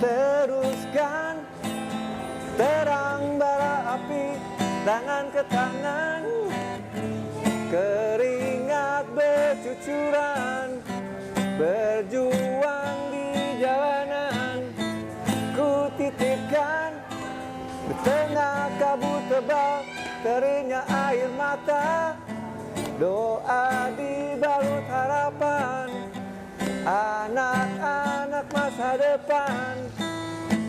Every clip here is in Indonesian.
teruskan, terang bara api, tangan ke tangan, keringat bercucuran, berjuang di jalanan. Ku titipkan di tengah kabut tebal, teringnya air mata, doa dibalut harapan, anak-anak masa depan.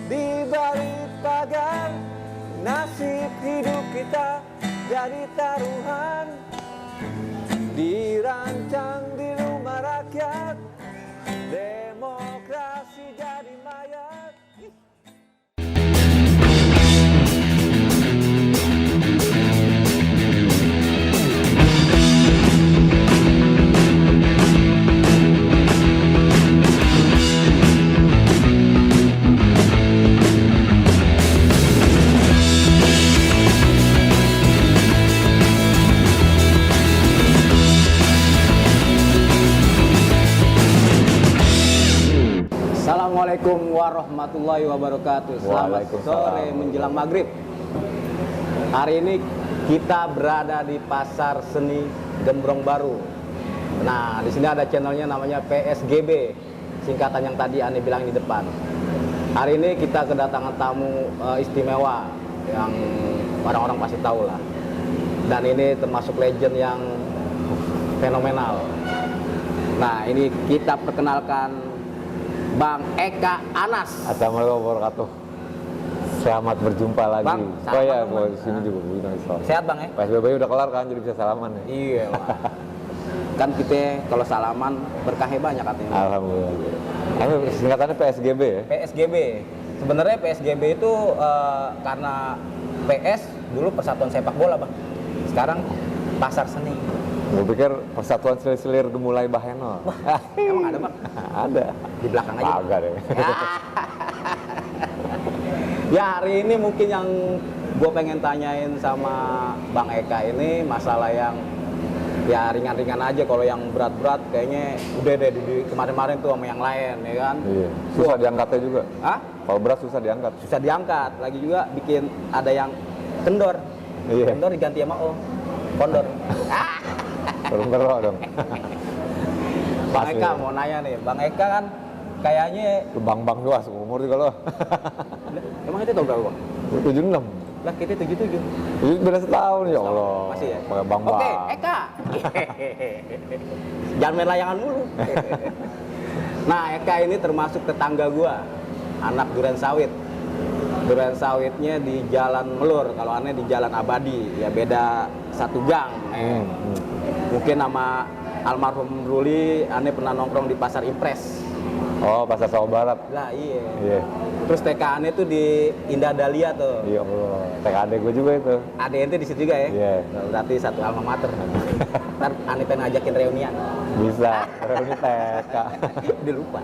Di balik pagar, nasib hidup kita jadi taruhan, dirancang di rumah rakyat, demokrasi jadi mayat. Assalamualaikum warahmatullahi wabarakatuh. Selamat sore menjelang maghrib. Hari ini kita berada di Pasar Seni Gembrong Baru. Nah, di sini ada channelnya namanya PSGB, singkatan yang tadi Ane bilang di depan. Hari ini kita kedatangan tamu istimewa yang orang-orang pasti tahu lah. Dan ini termasuk legend yang fenomenal. Nah, ini kita perkenalkan Bang Eka Anas. Assalamualaikum warahmatullahi wabarakatuh. Selamat berjumpa lagi. Bang, oh ya, salaman, gua di sini juga begini. Sehat Bang ya? PSBB udah kelar kan, jadi bisa salaman ya. Iya. Kan kita kalau salaman berkahnya banyak katanya. Alhamdulillah. Ini singkatannya PSGB ya? PSGB. Sebenarnya PSGB itu karena PS dulu Persatuan Sepak Bola Bang. Sekarang Pasar Seni. Gue pikir Persatuan Selir Gemulai Bahenol. Wah, emang ada Bang? Ada. Di belakang aja. Agak deh. Ya hari ini mungkin yang gue pengen tanyain sama Bang Eka ini masalah yang ya ringan-ringan aja. Kalau yang berat-berat kayaknya udah deh di kemarin-kemarin tuh sama yang lain ya kan. Iya. Susah diangkatnya juga. Hah? Kalau berat susah diangkat. Susah diangkat. Lagi juga bikin ada yang kendor. Iya. Kendor diganti sama kondor. Berong dong. Bang Eka mau nanya nih, Bang Eka kan kayaknya Lu bang-bang doang seumur juga lo. emang itu tahun berapa Bang? 76. Lah kita 77. Ini beda setahun ya Allah. Masih ya? Pakai bang-bang. Oke, Eka. Jangan main layangan mulu. Nah, Eka ini termasuk tetangga gua, anak Duren Sawit. Duren Sawitnya di Jalan Melur, kalau aneh di Jalan Abadi, ya beda satu gang. Mungkin nama almarhum Ruli, aneh pernah nongkrong di Pasar Impres. Oh, Pasar Sawah Barat. Lah iya. Iya. Terus TK aneh tuh di Indah Dahlia tuh. Iya Allah. TK adek gue juga itu. Ada ente di situ juga ya? Iya. Berarti satu alma mater. Ntar aneh pengen ngajakin reunian. Bisa. Reuni TK. Dia lupa.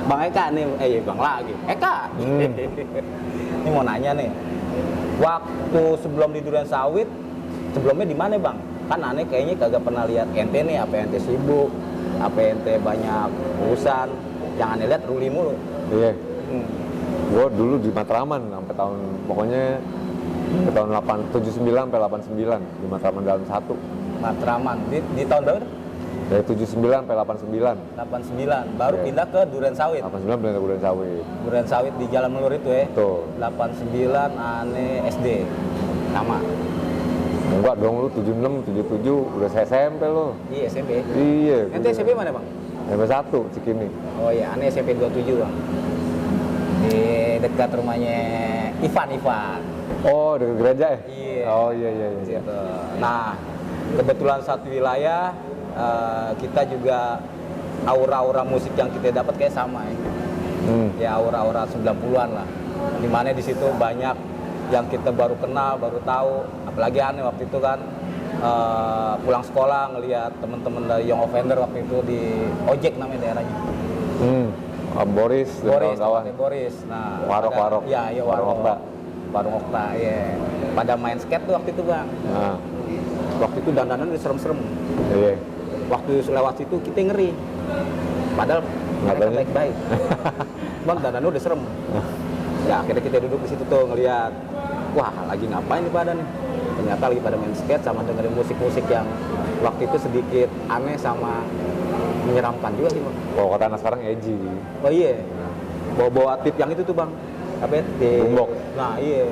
Bang Eka nih, Bang lagi. Eka. Ini mau nanya nih. Waktu sebelum di Duren Sawit, sebelumnya di mana Bang? Kan aneh kayaknya kagak pernah lihat ente nih, apa ente sibuk, apa ente banyak urusan. Jangan lihat Ruli mulu. Iya. Gue dulu di Matraman sampai tahun pokoknya ke tahun 79 sampai 89 di Matraman dalam satu. Matraman di tahun berapa? Dari 79 sampai 89. 89. Baru Iya. pindah ke Duren Sawit. 89 pindah ke Duren Sawit. Duren Sawit di Jalan Melur itu ya. Tuh. 89 aneh SD. Sama. Enggak dong lu 76, 77 udah saya SMP lo. Iya SMP. Iya. Ente SMP mana Bang? SMP 1 Cikini. Oh iya, aneh SMP 27 Bang. Di dekat rumahnya Ivan. Oh, dekat gereja ya? Iya. Oh iya. Gitu. Nah, kebetulan satu wilayah kita juga aura-aura musik yang kita dapat kayak sama ya. Ya aura-aura 90-an lah. Dimana di situ banyak yang kita baru kenal, baru tahu. Apalagi aneh waktu itu kan pulang sekolah ngelihat teman-teman dari Young Offender waktu itu di Ojek namanya daerahnya. Boris dan kawan-kawan. Boris. Nah, Warok. Iya, Warung Okta. Warung Okta, iya. Pada main skate tuh waktu itu, Bang. Nah, Waktu itu dandanan udah serem-serem. iya. Waktu lewat situ kita ngeri. Padahal mereka Katanya. baik-baik. Bang, dandannya udah serem. Ya akhirnya kita duduk di situ tuh ngeliat, wah lagi ngapain nih pada nih? Ternyata lagi pada main skate sama dengerin musik-musik yang waktu itu sedikit aneh sama menyeramkan juga sih bang. Kalau kata anak sekarang edgy. Oh iya, bawa-bawa tip yang itu tuh bang, apa ya? Boombox. Nah iya,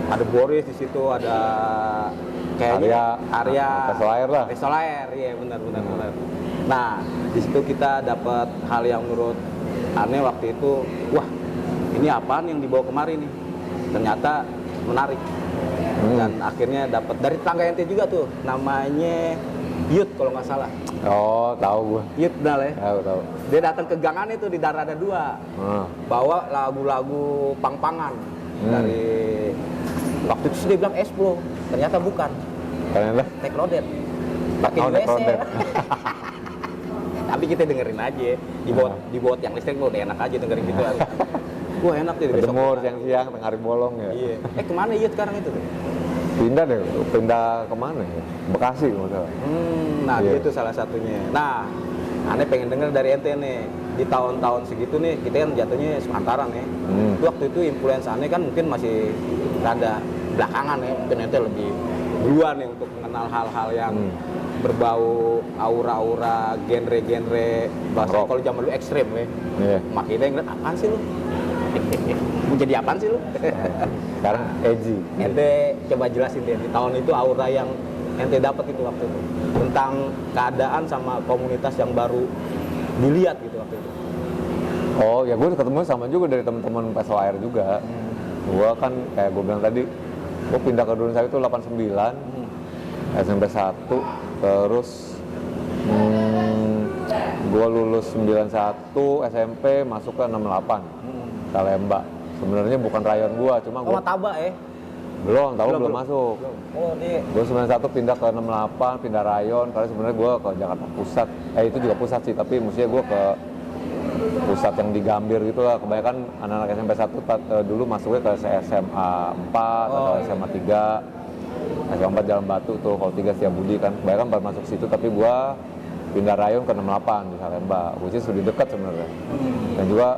ada Boris di situ, ada kayaknya Arya, Pesolair lah. Pesolair, iya benar. Nah di situ kita dapat hal yang menurut aneh waktu itu, wah ini apaan yang dibawa kemari nih? Ternyata menarik. Dan akhirnya dapat dari tetangga ente juga tuh, namanya Yud kalau nggak salah. Oh, tahu gua. Yud benar ya. Tahu. Dia datang ke gangan itu di Darada 2. Bawa lagu-lagu pang-pangan dari waktu itu dia bilang Esplo, ternyata bukan. Ternyata Take Loaded. Pakai Oh, di Take WC. Loaded. Tapi kita dengerin aja di bot yang listrik udah enak aja dengerin gitu. Wah enak deh besok. Berjemur siang-siang tengah hari bolong ya. Iya. Kemana Yud sekarang itu? Pindah kemana ya? Bekasi kalau nggak salah. Nah Iya. itu salah satunya. Nah, aneh pengen denger dari ente nih. Di tahun-tahun segitu nih, kita kan jatuhnya sepantaran ya. Waktu itu influence aneh kan mungkin masih rada belakangan ya. Mungkin ente lebih duluan nih untuk mengenal hal-hal yang berbau aura-aura, genre-genre bahasa Rock. kalau zaman lu ekstrim ya. Iya. Makanya yang ngeliat apaan sih lu? Mau jadi apaan sih lu? Sekarang edgy. Ente coba jelasin deh di tahun itu aura yang ente dapat itu waktu itu tentang keadaan sama komunitas yang baru dilihat gitu waktu itu. Oh ya, gue ketemu sama juga dari teman-teman Pesolair juga. Gue kan kayak gue bilang tadi, gue pindah ke Durensawit itu 89, SMP 1, terus gue lulus 91 SMP masuk ke 68 Salemba. Sebenarnya bukan rayon gue, cuma gue Taba ya? belum masuk. Oh dia. Gue 91 pindah ke 68, pindah rayon, karena sebenarnya gue ke Jakarta Pusat. Itu juga pusat sih, tapi mestinya gue ke pusat yang di Gambir gitu lah. Kebanyakan anak-anak SMP 1 dulu masuknya ke SMA 4 atau SMA 3. SMA 4 Jalan Batu tuh, kalau 3 Setiabudi kan. Kebanyakan baru masuk situ, tapi gue pindah rayon ke 68 di Salemba. Which is lebih dekat sebenarnya. Dan juga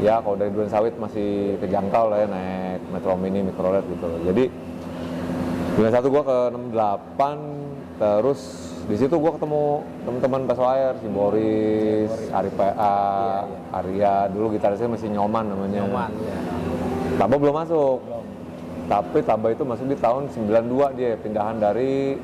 ya kalau dari Durensawit masih kejangkau lah ya, naik Metro Mini, Mikrolet gitu loh. Jadi 91 gue ke 68, terus di situ gue ketemu teman-teman Pesolair, si Boris, Ari PA, Arya, dulu gitarisnya masih Nyoman namanya. Nyoman ya. Taba belum masuk. Tapi Taba itu masuk di tahun 92 dia, pindahan dari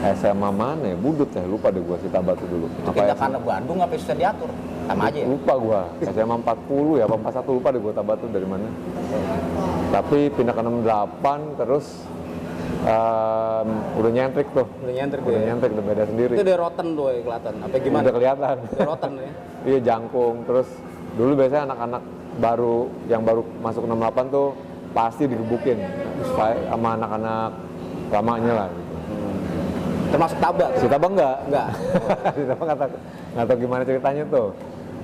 SMA mana ya? Budut ya, lupa deh gue si Taba tuh dulu. Pindah karena Bandung apa susah diatur? Sama aja ya? Lupa gua, SMA 40 ya, apa 41 lupa deh gua Taba tuh dari mana. Tapi pindah ke 68 terus udah nyentrik tuh. Udah nyentrik Udah ya? nyentrik, udah beda sendiri. Itu udah rotten tuh ya kelihatan. Apa gimana? Udah kelihatan. Udah rotten ya? Iya, jangkung. Terus dulu biasanya anak-anak baru yang baru masuk 68 tuh pasti digebukin sama anak-anak lamanya lah gitu. Termasuk Taba tuh? Si Taba enggak. Enggak. Si Taba nggak tahu gimana ceritanya tuh.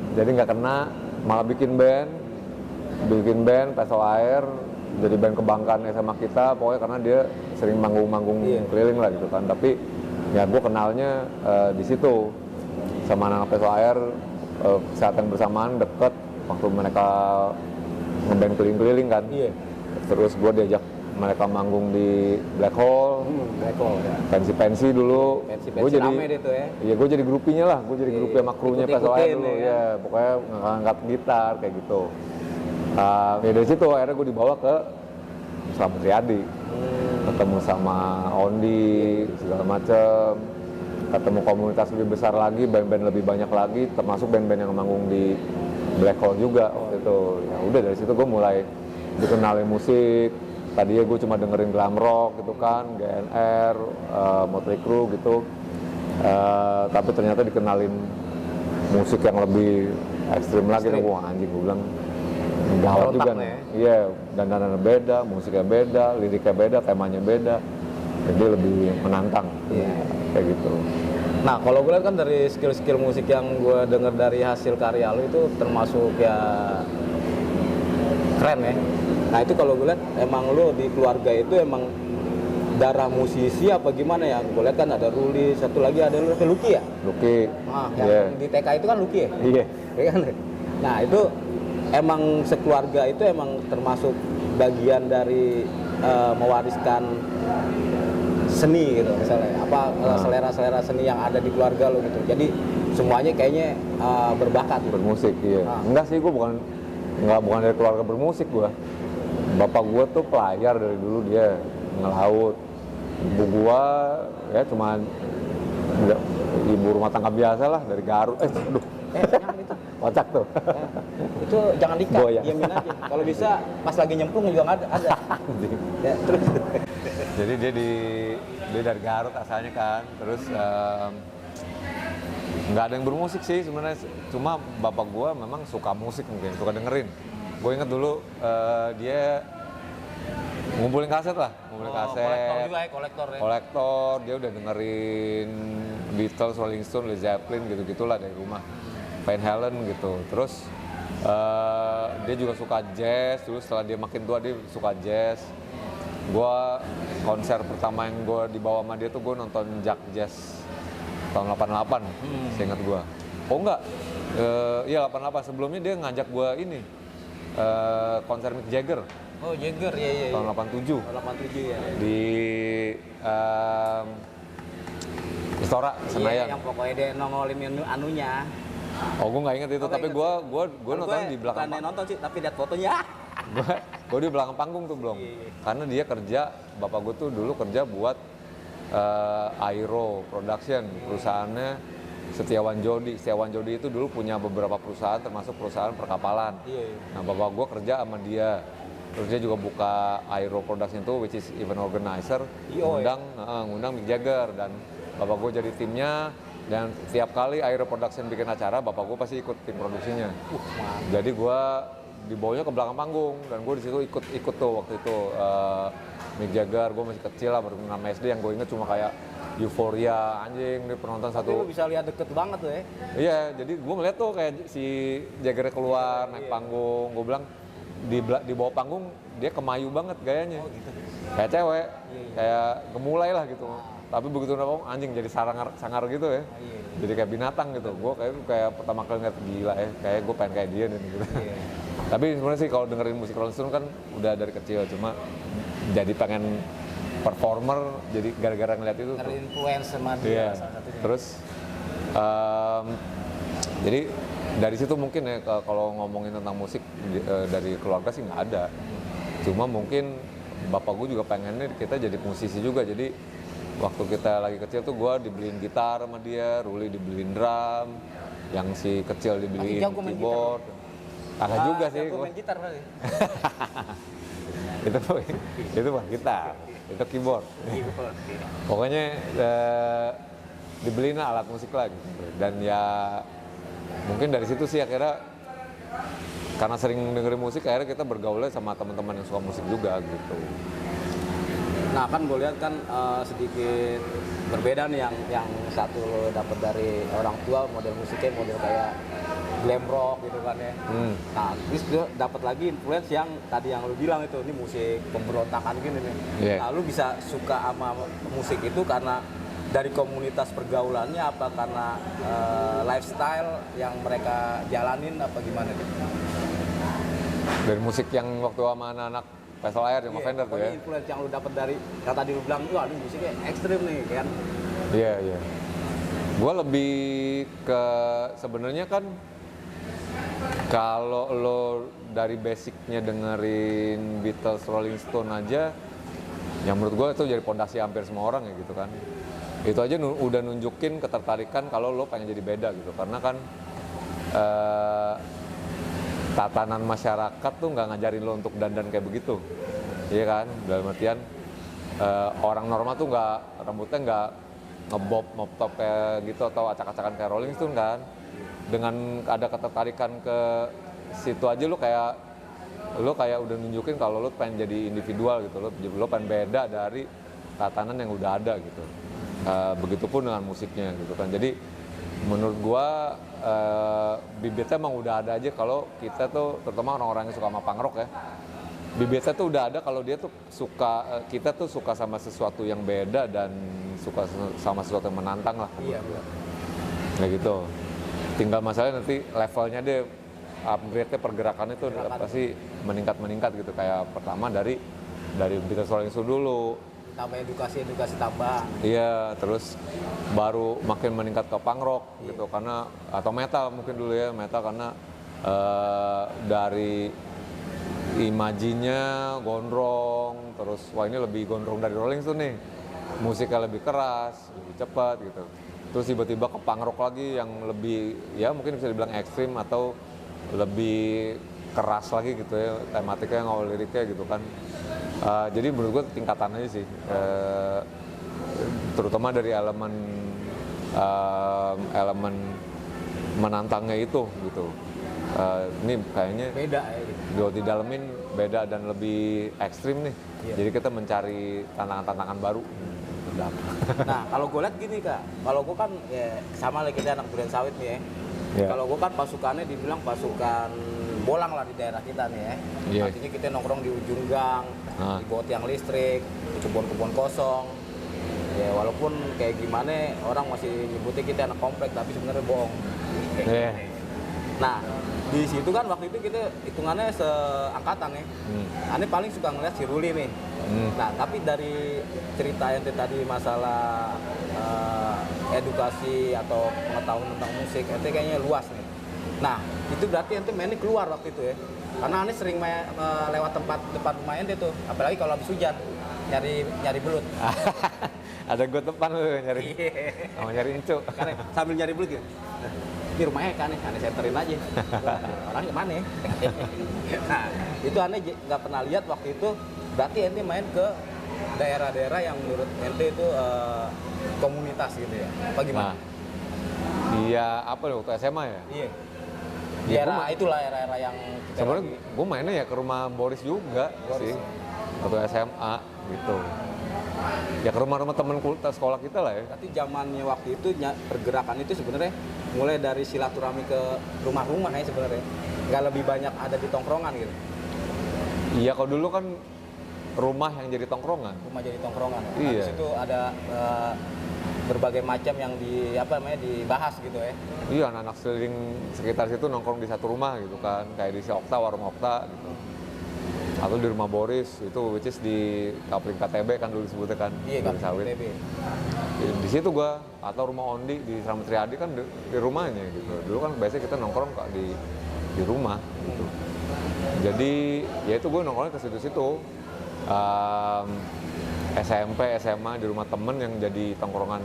Jadi nggak kena, malah bikin band Pesolair, jadi band kebanggaan SMA kita, pokoknya karena dia sering manggung-manggung keliling lah gitu kan. Tapi ya gue kenalnya di situ sama anak Pesolair saat yang bersamaan deket waktu mereka ngeband keliling-keliling kan. Iya. Terus gue diajak mereka manggung di Black Hole, Ya. pensi dulu. Pensi rame deh tuh ya. Iya, gue jadi grupinya lah, gue jadi grupi sama krunya Pesolair dulu, ya. pokoknya ngangkat gitar kayak gitu. Ya dari situ akhirnya gue dibawa ke Slamet Riyadi, ketemu sama Ondi, segala macem, ketemu komunitas lebih besar lagi, band-band lebih banyak lagi, termasuk band-band yang manggung di Black Hole juga waktu itu. Ya udah dari situ gue mulai dikenalin musik. Tadinya gue cuma dengerin glam rock gitu kan, GNR, Motley Crue gitu. Tapi ternyata dikenalin musik yang lebih ekstrim lagi. Gue anjing, gue bilang gawat juga nih. Iya, dandanannya beda, musiknya beda, liriknya beda, temanya beda. Jadi lebih menantang, kayak gitu. Nah, kalau gue lihat kan dari skill-skill musik yang gue denger dari hasil karya lu itu termasuk ya keren ya. Nah itu kalau gue lihat emang lu di keluarga itu emang darah musisi apa gimana ya? Gue lihat kan ada Ruli, satu lagi ada Lucky ya? Lucky. Yang di TK itu kan Lucky ya? Iya. Iya kan? Nah itu emang sekeluarga itu emang termasuk bagian dari mewariskan seni gitu misalnya apa selera-selera seni yang ada di keluarga lo gitu. Jadi semuanya kayaknya berbakat gitu. Bermusik, iya. Enggak sih, gue bukan dari keluarga bermusik gue. Bapak gue tuh pelayar dari dulu, dia ngelaut. Ibu gue ya cuma ibu rumah tangga biasa lah dari Garut. Aduh, Jangan itu. kocak tuh. Itu jangan dikat, Goyang. diamin aja. Kalau bisa pas lagi nyemplung juga nggak ada. Ya, terus. Jadi dia dari Garut asalnya kan, terus nggak ada yang bermusik sih sebenarnya, cuma bapak gua memang suka musik, mungkin suka dengerin. Gue inget dulu dia ngumpulin kaset lah, Kolektor juga ya, kolektor, dia udah dengerin Beatles, Rolling Stone, Led Zeppelin gitu-gitulah dari rumah, Van Halen gitu. Terus dia juga suka jazz, dulu setelah dia makin tua dia suka jazz. Gua konser pertama yang gue dibawa sama dia tuh gue nonton Jack Jazz tahun 88, seingat gue. Oh enggak, iya 88. Sebelumnya dia ngajak gue ini konser Mick Jagger. Oh Jagger, iya. Tahun 87. Tahun 87 ya. Di Istora, Senayan. Iya, yang pokoknya dia nongolin anunya. Oh gue nggak inget itu, tapi gue nonton di belakang. Bukan nonton sih, tapi lihat fotonya. Gue di belakang panggung tuh belum. Karena dia kerja, bapak gue tuh dulu kerja buat Aero Production, perusahaannya Setiawan Jodi. Setiawan Jodi itu dulu punya beberapa perusahaan, termasuk perusahaan perkapalan. Nah bapak gue kerja sama dia. Terus dia juga buka Aero Production itu, which is event organizer, ngundang Mick Jagger, dan bapak gue jadi timnya. Dan tiap kali Aero Production bikin acara, bapak gue pasti ikut tim produksinya. Jadi gue dibawanya ke belakang panggung, dan gue di situ ikut tuh waktu itu Mick Jagger. Gue masih kecil lah, baru 6 SD. Yang gue inget cuma kayak euforia, anjing, dia penonton Tapi satu. lu bisa lihat deket banget tuh ya. Iya, jadi gue ngeliat tuh kayak si Jagger keluar naik panggung. Gue bilang di bawah panggung dia kemayu banget gayanya, kayak cewek, kayak gemulai lah gitu. Tapi begitu nongol anjing jadi sangar gitu ya. Jadi kayak binatang gitu. Gue kayak pertama kali ngeliat gila ya, kayak gue pengen kayak dia nih gitu. Tapi sebenarnya sih kalau dengerin musik Rolling Stone kan udah dari kecil, cuma jadi pengen performer jadi gara-gara ngeliat itu. Terinfluence sama dia. Iya. Terus jadi dari situ mungkin ya kalau ngomongin tentang musik dari keluarga sih nggak ada. Cuma mungkin bapak gue juga pengennya kita jadi musisi juga. Jadi waktu kita lagi kecil tuh gue dibeliin gitar sama dia, Ruli dibeliin drum, yang si kecil dibeliin keyboard. Agak juga sih. Gue main gitar berarti. itu bukan gitar, itu keyboard. Pokoknya dibeliin alat musik lagi. Dan ya mungkin dari situ sih akhirnya karena sering dengerin musik akhirnya kita bergaulnya sama teman-teman yang suka musik juga gitu. Nah kan gue lihat kan sedikit berbeda nih yang satu lo dapet dari orang tua model musiknya model kayak glam rock gitu kan ya. Nah terus gue dapet lagi influence yang tadi yang lo bilang itu ini musik pemberontakan gini nih. Nah lu bisa suka sama musik itu karena dari komunitas pergaulannya apa karena lifestyle yang mereka jalanin apa gimana nih? Dari musik yang waktu sama anak-anak Pesel Air yang Fender tuh ya. Influence yang lu dapat dari yang tadi lu bilang, wah ini musiknya ekstrim nih kan. Iya. Gue lebih ke sebenarnya kan kalau lo dari basicnya dengerin Beatles, Rolling Stone aja, yang menurut gue itu jadi pondasi hampir semua orang ya gitu kan. Itu aja udah nunjukin ketertarikan kalau lo pengen jadi beda gitu, karena kan tatanan masyarakat tuh nggak ngajarin lo untuk dandan kayak begitu, iya kan? Dalam artian orang normal tuh nggak, rambutnya nggak ngebob mop top kayak gitu atau acak-acakan kayak Rolling Stone kan. Dengan ada ketertarikan ke situ aja lo kayak udah nunjukin kalau lo pengen jadi individual gitu, lo pengen beda dari tatanan yang udah ada gitu. Begitupun dengan musiknya gitu kan. Jadi menurut gua bibitnya emang udah ada aja kalau kita tuh, terutama orang-orang yang suka sama punk rock ya, bibitnya tuh udah ada kalau dia tuh suka, kita tuh suka sama sesuatu yang beda dan suka sama sesuatu yang menantang lah. Iya benar. Kayak gitu. Tinggal masalahnya nanti levelnya deh upgrade-nya pergerakannya itu pasti meningkat gitu. Kayak pertama dari Beatles Rolling Stone dulu. Tambah edukasi tambah. Iya, terus baru makin meningkat ke punk rock gitu karena atau metal mungkin dulu ya, metal karena dari imajinya gondrong, terus wah ini lebih gondrong dari Rolling Stone nih. Musiknya lebih keras, lebih cepat gitu. Terus tiba-tiba ke punk rock lagi yang lebih ya mungkin bisa dibilang ekstrim atau lebih keras lagi gitu ya, tematiknya ngawal liriknya gitu kan. Jadi menurut gue tingkatannya sih, terutama dari elemen menantangnya itu gitu. Ini kayaknya Beda ya gitu. kalau didalemin beda dan lebih ekstrim nih. Iya. Jadi kita mencari tantangan-tantangan baru. Nah, kalau gue lihat gini Kak, kalau gue kan ya sama lah kita anak durian sawit nih ya. Iya. Kalau gue kan pasukannya dibilang pasukan bolang lah di daerah kita nih ya. Iya. Artinya kita nongkrong di ujung gang, di bawah tiang listrik, di kebun-kebun kosong. Ya walaupun kayak gimana orang masih nyebutnya kita anak komplek tapi sebenarnya bohong. Iya. Nah, di situ kan waktu itu kita hitungannya seangkatan ya. Ane paling suka ngeliat si Ruli nih. Nah, tapi dari cerita ente tadi masalah edukasi atau pengetahuan tentang musik, ente kayaknya luas nih. Nah, itu berarti ente mainnya keluar waktu itu ya. Karena Ane sering lewat tempat depan rumah ente tuh, apalagi kalau habis hujan, nyari belut. Ada gue depan lu nyari, sama nyari incu. Karena sambil nyari belut gitu. Ini rumahnya kan Ane senterin aja. Orangnya mana ya? Nah, itu Ane nggak pernah lihat waktu itu. Berarti ente main ke daerah-daerah yang menurut ente itu komunitas gitu ya? Apa gimana? Nah, iya apa nih waktu SMA ya? Iya. Ya, Daerah itulah era-era yang kita sebenarnya lagi- gue mainnya ya ke rumah Boris juga Boris. sih waktu SMA gitu. Ya ke rumah-rumah temen sekolah kita lah ya. Berarti zamannya waktu itu pergerakan itu sebenarnya mulai dari silaturahmi ke rumah-rumah ya sebenarnya. Nggak lebih banyak ada di tongkrongan gitu. Iya kalau dulu kan rumah yang jadi tongkrongan. Rumah jadi tongkrongan. Iya. Habis itu ada berbagai macam yang dibahas gitu ya. Iya anak-anak seliling sekitar situ nongkrong di satu rumah gitu kan. Kayak di si Okta, warung Okta gitu. Atau di rumah Boris, itu which is di Kapling KTB kan dulu disebutnya kan. Iya, Durian Sawit. KTB. Di situ gua, atau rumah Ondi di Slamet Riyadi kan di rumahnya gitu. Dulu kan biasanya kita nongkrong kok di rumah gitu. Jadi ya itu gue nongkrongnya ke situ-situ. SMP, SMA di rumah temen yang jadi tongkrongan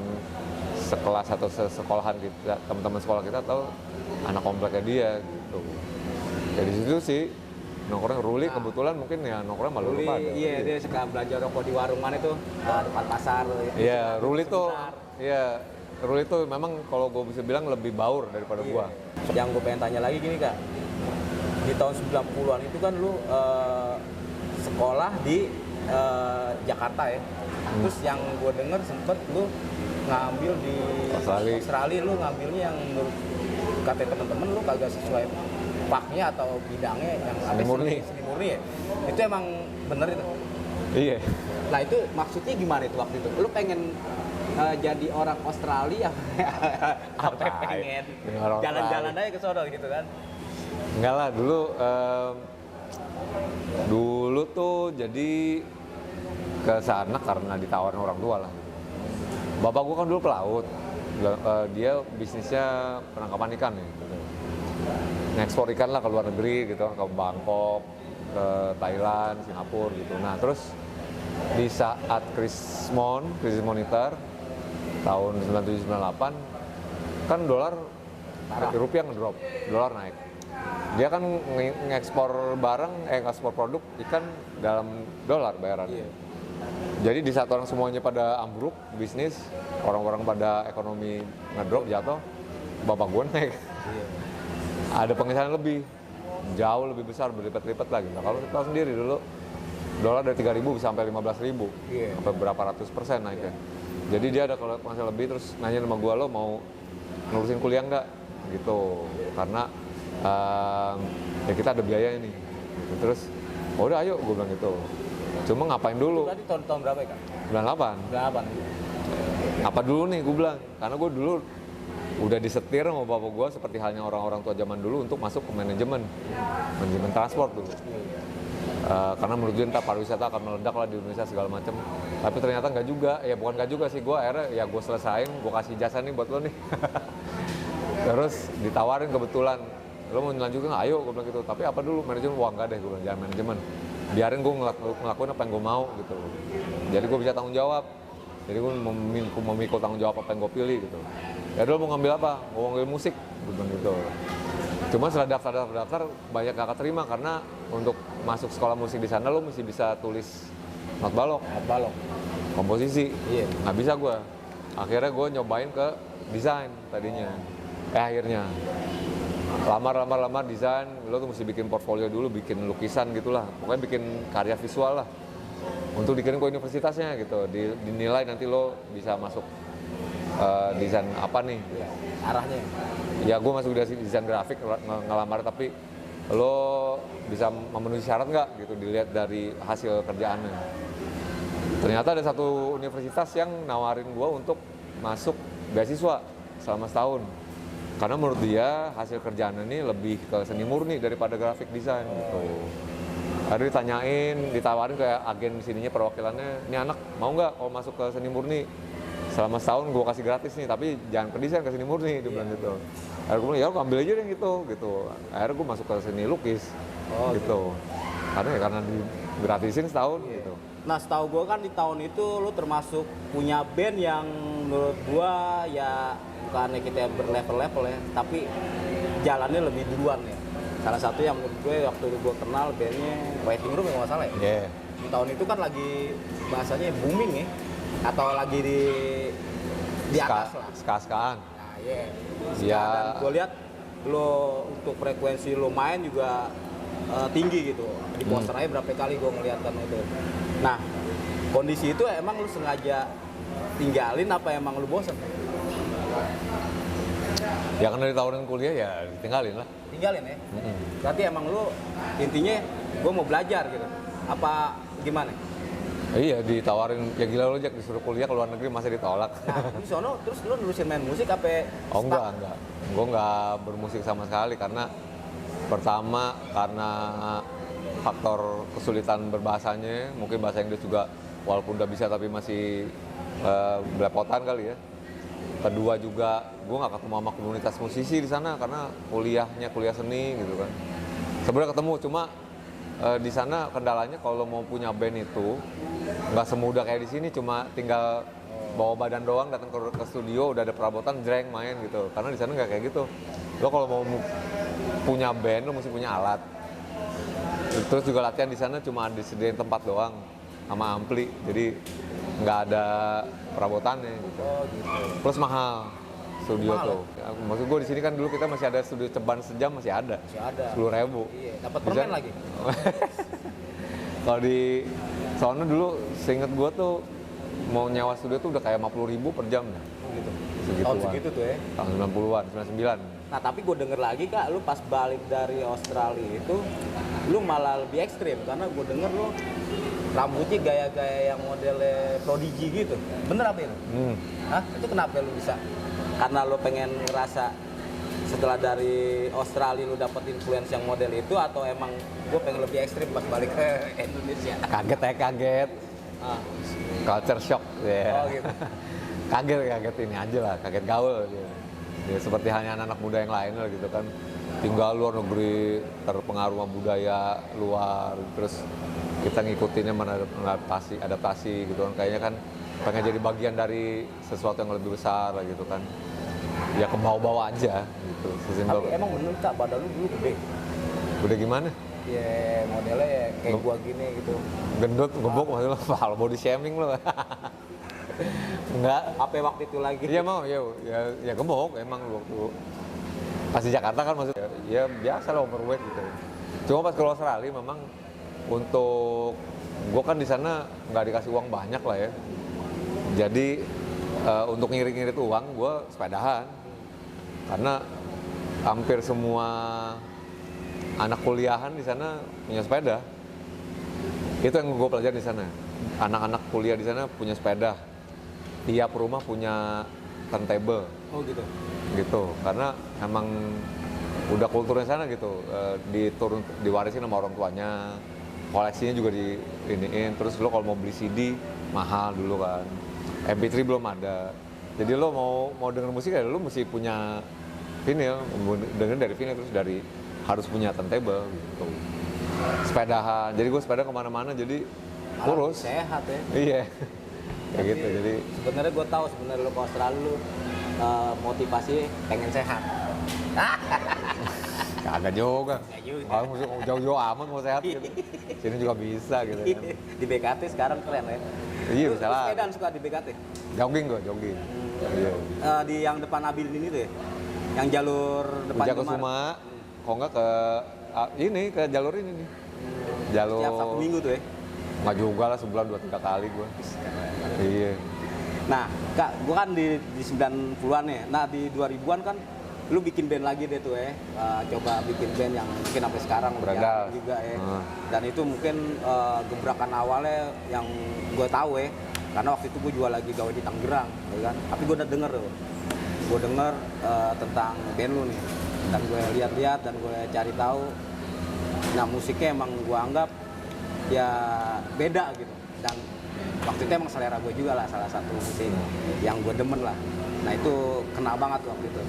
sekelas atau sekolahan kita, teman-teman sekolah kita atau anak kompleknya dia gitu. Jadi situ sih nongkrong Ruli kebetulan mungkin ya nongkrong malu Ruli, lupa. iya dia suka belanja rokok di warung mana itu depan pasar. Iya, Ruli tuh, Sebentar. iya Ruli tuh memang kalau gue bisa bilang lebih baur daripada gua. Yang gue pengen tanya lagi gini Kak, di tahun 90-an itu kan lu sekolah di Jakarta ya. Terus yang gue denger sempet lu ngambil di Australia, lu ngambilnya yang menurut kata temen-temen lu kagak sesuai paknya atau bidangnya yang Seni murni. seni murni ya. Itu emang bener itu. Iya. Nah itu maksudnya gimana itu waktu itu? Lu pengen jadi orang Australia apa pengen Jadi orang jalan-jalan aja ke sono gitu kan? Enggak lah, dulu tuh jadi ke sana karena ditawarin orang tua lah. Bapak gua kan dulu pelaut, dia bisnisnya penangkapan ikan nih. Gitu. Ngekspor ikan lah ke luar negeri gitu, ke Bangkok, ke Thailand, Singapura gitu. Nah terus di saat krisis moneter tahun 97-98 kan rupiah ngedrop, dolar naik. Dia kan ngekspor ngekspor produk ikan dalam dolar bayarannya. Iya. Jadi di saat orang semuanya pada ambruk bisnis, orang-orang pada ekonomi ngedrop jatuh, bapak gue naik. Iya. Ada pengesahan lebih, jauh lebih besar, berlipat-lipat lagi. Nah, kalau kita sendiri dulu, dolar dari 3.000 bisa sampai 15.000, Iya. sampai berapa ratus% naiknya. Jadi dia ada kalau masih lebih terus nanya sama gue, lo mau ngurusin kuliah nggak? Gitu, karena ya kita ada biaya ini. Gitu. Terus, oh udah ayo, gue bilang gitu. Cuma ngapain Itu dulu? berarti tahun berapa ya Kak? 98. 98. Apa dulu nih gue bilang? Karena gue dulu udah disetir sama bapak gue seperti halnya orang-orang tua zaman dulu untuk masuk ke manajemen transport dulu. Karena menurut gue entah pariwisata akan meledak lah di Indonesia segala macam. Tapi ternyata nggak juga, ya bukan nggak juga sih, gue akhirnya ya gue selesain, gue kasih jasa nih buat lo nih. Terus ditawarin kebetulan, lo mau lanjutin nggak? Ayo, gue bilang gitu. Tapi apa dulu manajemen? Wah nggak deh, gue bilang jangan manajemen. Biarin gue ngelakuin apa yang gue mau gitu. Jadi gue bisa tanggung jawab. Jadi gue memikul tanggung jawab apa yang gue pilih gitu. Ya dulu mau ngambil apa? Mau ngambil musik, gue bilang gitu. Cuma setelah daftar banyak gak keterima karena untuk masuk sekolah musik di sana lo mesti bisa tulis not balok, komposisi. Iya. Nggak bisa gue. Akhirnya gue nyobain ke desain tadinya. Akhirnya lamar desain, lo tuh mesti bikin portfolio dulu, bikin lukisan gitulah. Pokoknya bikin karya visual lah. Untuk dikirim ke universitasnya gitu, dinilai nanti lo bisa masuk desain apa nih? Ya, arahnya. Ya gue masuk desain grafik ngelamar, tapi lo bisa memenuhi syarat nggak gitu, dilihat dari hasil kerjaannya. Ternyata ada satu universitas yang nawarin gue untuk masuk beasiswa selama setahun. Karena menurut dia hasil kerjaan ini lebih ke seni murni daripada grafik desain gitu. Ada ditawarin kayak agen sininya perwakilannya, ini anak mau nggak kalau masuk ke seni murni? Selama setahun gue kasih gratis nih, tapi jangan ke desain, ke seni murni, dia bilang gitu. Akhirnya gue bilang, ya ambil aja deh gitu. Akhirnya gue masuk ke seni lukis, gitu. Karena di gratisin setahun, gitu. Nah, setahu gue kan di tahun itu lu termasuk punya band yang menurut gue ya bukannya kita berlevel-level ya, tapi jalannya lebih duluan ya. Salah satu yang menurut gue waktu itu gue kenal bandnya Waiting Room kalau nggak salah ya. Yeah. Di tahun itu kan lagi bahasanya booming ya, atau lagi di atas lah. Ska-skaan. Nah, iya. Ya. Dan gue lihat lo untuk frekuensi lo main juga tinggi gitu. Di poster aja berapa kali gue ngeliatkan itu. Nah, kondisi itu emang lu sengaja tinggalin apa emang lu bosan? Ya karena ditawarin kuliah ya ditinggalin lah. Tinggalin ya? Berarti emang lu intinya gue mau belajar gitu? Apa gimana? Iya ditawarin, ya gila lo Jak disuruh kuliah ke luar negeri masa ditolak. Nah di sono terus lu nerusin main musik apa? Oh enggak. Gue nggak bermusik sama sekali karena pertama karena faktor kesulitan berbahasanya, mungkin bahasa Inggris juga walaupun udah bisa tapi masih belepotan kali ya. Kedua juga gue nggak ketemu sama komunitas musisi di sana karena kuliah seni gitu kan. Sebenarnya ketemu cuma di sana kendalanya kalau mau punya band itu nggak semudah kayak di sini, cuma tinggal bawa badan doang datang ke studio udah ada perabotan jreng main gitu. Karena di sana nggak kayak gitu. Lo kalau mau punya band lo mesti punya alat. Terus juga latihan di sana cuma disediain tempat doang sama ampli, jadi nggak ada perabotannya gitu. Plus mahal studio mahal, tuh. Ya, maksud gue di sini kan dulu kita masih ada studio ceban sejam masih ada. 10.000. Iya, dapat permen lagi. Kalau di sono dulu seinget gue tuh mau nyewa studio tuh udah kayak 50.000 per jam ya. Gitu. Segituan. Segitu tuh ya. Tahun 90-an, 99. Nah tapi gue denger lagi Kak, lu pas balik dari Australia itu lu malah lebih ekstrim karena gue denger lu rambutnya gaya-gaya yang modelnya Prodigy gitu. Bener apa itu? Hah? Itu kenapa lu bisa? Karena lu pengen ngerasa setelah dari Australia lu dapet influence yang model itu, atau emang gue pengen lebih ekstrim pas balik ke Indonesia? Kaget. Culture shock ya. Oh gitu. kaget ini aja lah, kaget gaul gitu. Ya, seperti halnya anak-anak muda yang lain lah gitu kan, tinggal luar negeri terpengaruh sama budaya luar, terus kita ngikutinnya adaptasi gitu kan, kayaknya kan pengen jadi bagian dari sesuatu yang lebih besar lah gitu kan, ya ke bawah aja gitu. Tapi emang bener Kak, badan lu dulu gede? Gede gimana? Ya modelnya ya kayak gua gini gitu. Gendut, gebuk maksudnya, kalau body shaming lo. Enggak. Apa waktu itu lagi? Iya mau, ya gemuk emang waktu pas di Jakarta kan maksudnya ya biasa lah overweight gitu. Cuma pas ke Australia memang untuk gue kan di sana nggak dikasih uang banyak lah ya. Jadi untuk ngirit-ngirit uang gue sepedahan. Karena hampir semua anak kuliahan di sana punya sepeda. Itu yang gue pelajari di sana. Anak-anak kuliah di sana punya sepeda. Tiap rumah punya turntable Oh gitu. gitu, karena emang udah kulturnya sana gitu, diwarisin sama orang tuanya, koleksinya juga iniin. Terus lo kalau mau beli CD mahal dulu kan, MP3 belum ada, jadi lo mau denger musik ya lo mesti punya vinyl, denger dari vinyl, terus harus punya turntable gitu. Sepedahan, jadi gue sepeda kemana-mana jadi kurus. Sehat ya. Iya, kayak gitu. Jadi sebenarnya gue tahu sebenarnya lo kalau selalu lu motivasi pengen sehat. kagak juga. Nggak juga. Kalau musik jauh-jauh amat mau sehat gitu. Sini juga bisa gitu kan. Di BKT sekarang keren ya. Iya, Lu bisa lah. sepedaan suka di BKT? Jogging gue, jogging. Iya. Di yang depan Abil ini tuh ya? Yang jalur depan Ujak ke kemarin. Suma, kalau nggak ke jalur ini nih. Jalur. Setiap Sabtu Minggu tuh ya? Nggak juga lah, sebulan 2-3 kali gue. Iya. Nah, Kak, gua kan di 90-an ya. Nah, di 2000-an kan lu bikin band lagi deh tuh ya. Coba bikin band yang mungkin sampai sekarang Berangkat. berjalan juga ya. Dan itu mungkin gebrakan awalnya yang gue tahu ya. Karena waktu itu gue juga lagi gawe di Tangerang, ya kan. Tapi gue udah denger tuh. Gue denger tentang band lu nih. Dan gue lihat-lihat dan gue cari tahu. Nah, musiknya emang gue anggap ya beda gitu. Dan waktu itu emang selera gue juga lah, salah satu musik yang gue demen lah. Nah itu kena banget tuh waktu itu.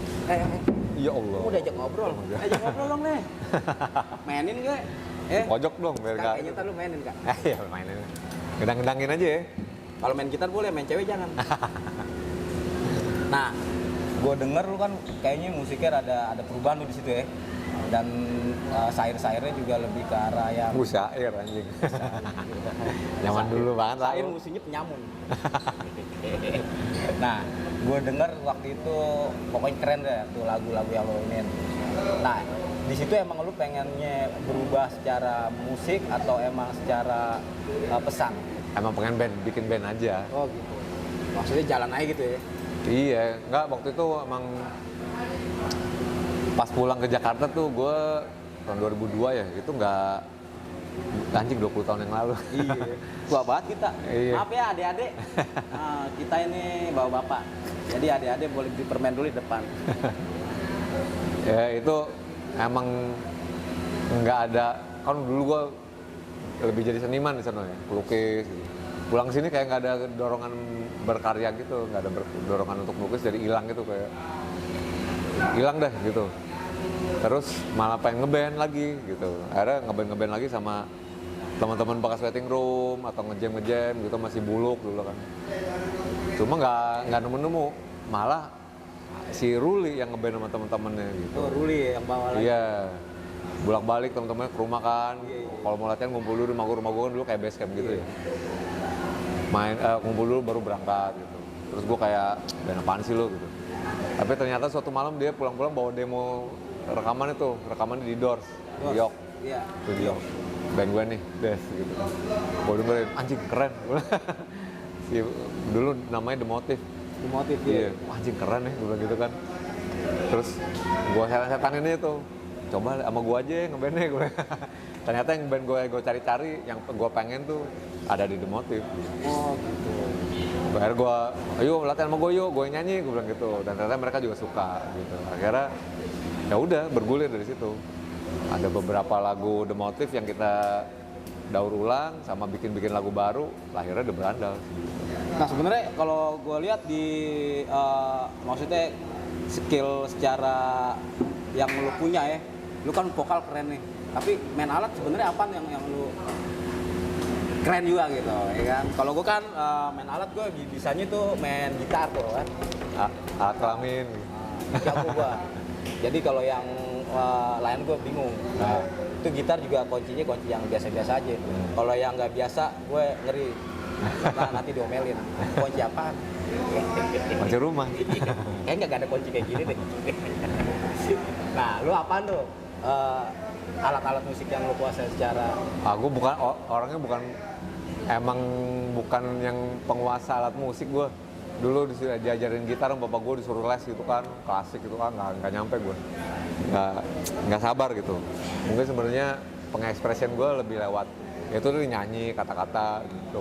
Ya Allah. Udah ajak ngobrol. Ajak ngobrol dong nih. Mainin gak? Pojok dong biar Kak, kayaknya ntar lu mainin Kak. Iya, mainin. Ngedang-ngedangin aja ya. Kalau main gitar boleh, main cewek jangan. Nah, gue denger lu kan kayaknya musiknya ada perubahan lu di situ ya. Dan syair-syairnya juga lebih ke arah yang Syair anjing. Zaman dulu banget lah. syair musiknya penyamun. Nah, gue denger waktu itu pokoknya keren deh tuh lagu-lagu yang lo ini. Nah, di situ emang lu pengennya berubah secara musik atau emang secara pesan? Emang pengen bikin band aja. Oh gitu. Maksudnya jalan aja gitu ya? Iya, enggak, waktu itu emang pas pulang ke Jakarta tuh gue tahun 2002 ya, itu enggak anjing 20 tahun yang lalu. Iya. Tua banget kita. Iya. Maaf ya adik-adik. Nah, kita ini bawa bapak. Jadi adik-adik boleh beli permen dulu di depan. Ya itu emang nggak ada, kan dulu gue lebih jadi seniman di sana ya, pelukis gitu. Pulang sini kayak nggak ada dorongan berkarya gitu, nggak ada dorongan untuk melukis, jadi hilang gitu, kayak hilang deh gitu. Terus malah pengen ngeband lagi gitu, akhirnya ngeband lagi sama teman-teman bekas waiting room atau ngejam gitu, masih buluk dulu kan. Cuma nggak nemu, malah si Ruli yang ngeband sama teman-temannya gitu. Oh, Ruli yang bawa lagi. Iya, bolak-balik teman-temannya ke rumah kan. Iya. Kalau mau latihan ngumpul dulu, rumah gue kan dulu kayak base camp gitu ya. Ngumpul dulu baru berangkat gitu. Terus gue kayak, dan apaan sih lo gitu. Tapi ternyata suatu malam dia pulang-pulang bawa demo rekaman di Doors, di York. Iya. Di York. Band gue nih, Des gitu. Gue dengerin, anjing keren. Dulu namanya The Motive. The Motive Iya, wah, anjing keren ya, gue bilang gitu kan. Terus gue setan-setanin aja tuh, coba sama gue aja ngebandnya gue. Ternyata yang band gue cari-cari, yang gue pengen tuh ada di The Motive. Oh gitu. Akhirnya gue, ayo latihan sama gue yuk, gue nyanyi, gue bilang gitu. Dan ternyata mereka juga suka gitu. Akhirnya ya udah bergulir dari situ. Ada beberapa lagu The Motive yang kita daur ulang sama bikin lagu baru, lahirnya The Berandal. Nah sebenarnya kalau gue lihat di maksudnya skill secara yang lu punya ya, lu kan vokal keren nih. Tapi main alat sebenarnya apa yang lu keren juga gitu, ya kan? Kalau gue kan main alat gue bisanya tuh main gitar tuh kan. Alat kelamin. Jago gue. Jadi kalau yang lain gue bingung. Nah, itu gitar juga kuncinya kunci yang biasa-biasa aja. Kalau yang nggak biasa gue ngeri. Karena nanti diomelin. Kunci apa? Kunci rumah. Kayaknya nggak ada kunci kayak gini deh. Nah, lu apaan tuh? Alat-alat musik yang lu kuasai secara... Gue bukan orangnya emang bukan yang penguasa alat musik gue. Dulu diajarin gitar sama bapak gue, disuruh les gitu kan, klasik gitu kan, nggak nyampe gue. Nggak sabar gitu. Mungkin sebenarnya pengekspresian gue lebih lewat itu tuh nyanyi, kata-kata gitu.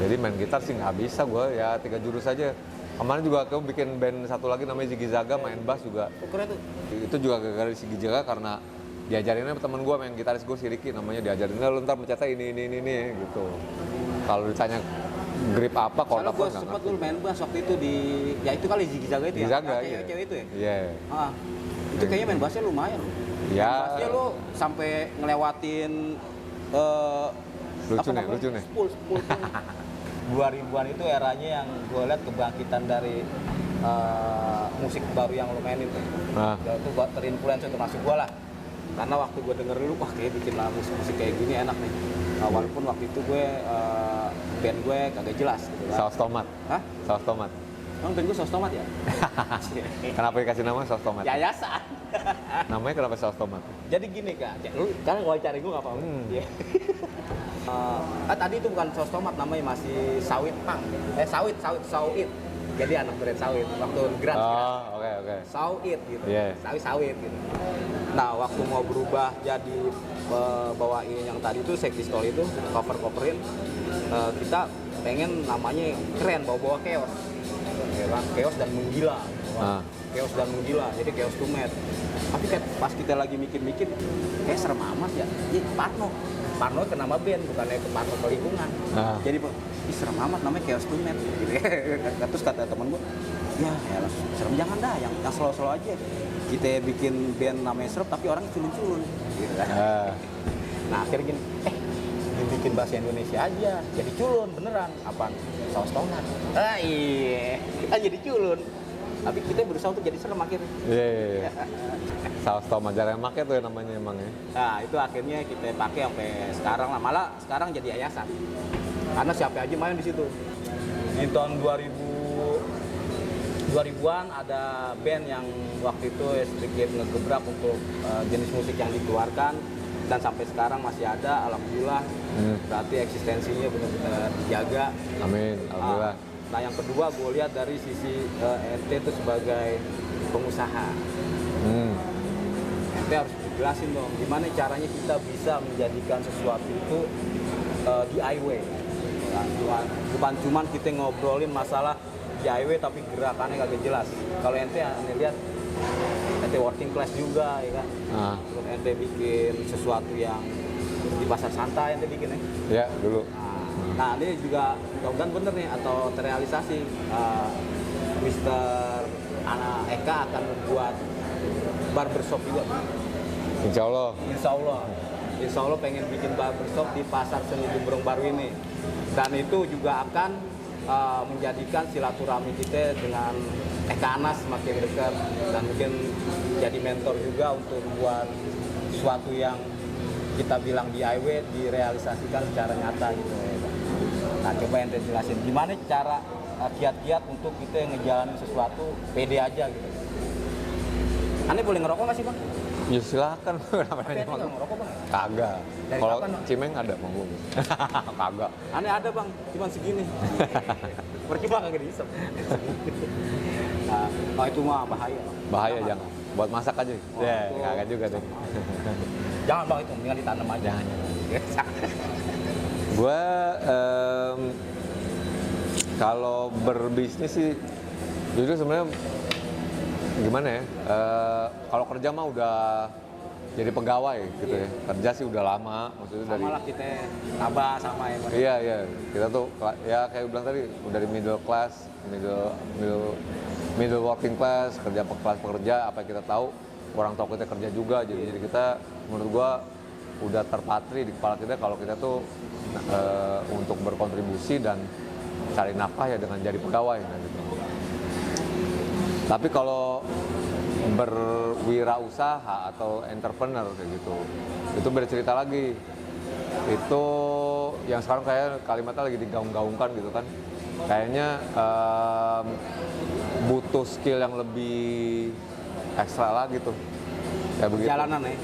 Jadi main gitar sih nggak bisa gue, ya 3 jurus aja. Kemarin juga aku bikin band satu lagi namanya Ziggy Zaga, main bass juga. Keren tuh. Itu juga gara-gara Ziggy Zaga karena diajarinnya temen gue, yang gitaris gue si Ricky namanya, diajarinnya lu ntar mencetnya ini gitu. Kalau ditanya grip apa, chord Soalnya apa gue nggak sempet ngerti. dulu main bass waktu itu di, ya itu kali Ziggy Zaga itu Ziggy ya? Zaga, Yang iya. cewek itu ya? Iya. Ah, itu kayaknya main bassnya lumayan. Ya. Main bassnya lu sampai ngelewatin Lucu nih, lucu nih. Spool. 2000-an itu eranya yang gue lihat kebangkitan dari musik baru yang lo mainin tuh. Nah. Ya, itu buat terinfluence termasuk gue lah. Karena waktu gue denger dulu, wah kayak bikin lah musik kayak gini enak nih. Walaupun waktu itu gue band gue kagak jelas gitu kan. Saus tomat. Hah? Saus tomat. Emang band gue saus tomat ya? Kenapa dikasih nama saus tomat? Yayasan. Namanya kenapa saus tomat? Jadi gini Kak, lu kan kalau cari gue nggak apa-apa. Iya. Tadi itu bukan saus tomat, namanya masih sawit pang. Sawit. Jadi anak brand sawit waktu grunge. Oh, oke. Sawit gitu. Iya. Sawit gitu. Nah, waktu mau berubah jadi bawain yang tadi itu Sex Pistol itu coverin, kita pengen namanya keren, bawa chaos. Ya kan? Chaos dan menggila. Chaos dan menggila. Jadi chaos to mad. Tapi pas kita lagi mikir-mikir, kayak serem amat ya. Iya, Parno ke nama band, bukannya ke Parno ke lingkungan. Jadi serem amat namanya chaos to mad. Gitu. Terus kata temen gue, ya serem jangan dah, yang slow-slow aja. Kita bikin band namanya serem tapi orang culun-culun. Gitu kan. Nah akhirnya gini, dibikin bahasa Indonesia aja, jadi culun beneran. Apaan? Saus tomat. Iya, kita jadi culun. Tapi kita berusaha untuk jadi serem akhirnya. Iya. Saus tomat jarang pakai tuh namanya emang ya. Nah itu akhirnya kita pakai sampai sekarang lah. Malah sekarang jadi yayasan. Karena siapa aja main di situ. Di tahun 2000-an ada band yang waktu itu sedikit ngegebrak untuk jenis musik yang dikeluarkan. Dan sampai sekarang masih ada, alhamdulillah. Berarti eksistensinya benar-benar dijaga. Amin, alhamdulillah. Nah yang kedua gue lihat dari sisi ente itu sebagai pengusaha. Ente harus dijelasin dong, gimana caranya kita bisa menjadikan sesuatu itu DIY. Bukan cuma kita ngobrolin masalah DIY tapi gerakannya kagak jelas. Kalau ente lihat, ente working class juga ya kan. Terus ente bikin sesuatu yang di pasar santai ente bikin ya. Ya, dulu. Nah ini juga mudah-mudahan bener nih atau terrealisasi. Mr. Eka akan membuat barbershop juga. Insya Allah. Insya Allah pengen bikin barbershop di pasar seni Gembrong Baru ini. Dan itu juga akan menjadikan silaturahmi kita dengan Eka Anas semakin dekat dan mungkin jadi mentor juga untuk buat sesuatu yang kita bilang DIY direalisasikan secara nyata gitu. Nah coba ente jelasin gimana cara kiat-kiat untuk kita ngejalanin sesuatu pede aja gitu. Aneh boleh ngerokok nggak sih bang? Ya silakan. Kenapa nanya Ente nggak ngerokok bang? Kagak. Dari Kalau kapan, Bang? Cimeng ada monggo. Kagak. Aneh ada bang, cuma segini. Percuma kagak dihisap. Nah, itu mah bahaya. Bang. Bahaya jangan. Buat masak aja. Ya, itu- kagak juga deh. Jangan bang itu, mendingan ditanam aja. Gue kalau berbisnis sih, jujur sebenarnya gimana ya? Kalau kerja mah udah jadi pegawai gitu ya. Kerja sih udah lama, maksudnya dari. Malah kita tabah sama ya. Bang. Iya. Kita tuh ya kayak bilang tadi dari middle class, middle working class, kelas pekerja, apa yang kita tahu orang tua kita kerja juga, jadi kita menurut gua udah terpatri di kepala kita kalau kita tuh untuk berkontribusi dan cari nafkah ya dengan jadi pegawai gitu. Tapi kalau berwirausaha atau entrepreneur kayak gitu, itu beda cerita lagi. Itu yang sekarang kayak kalimatnya lagi digaung-gaungkan gitu kan. Kayaknya butuh skill yang lebih ekstra lagi tuh. Kayak begitu. Jalanan ya.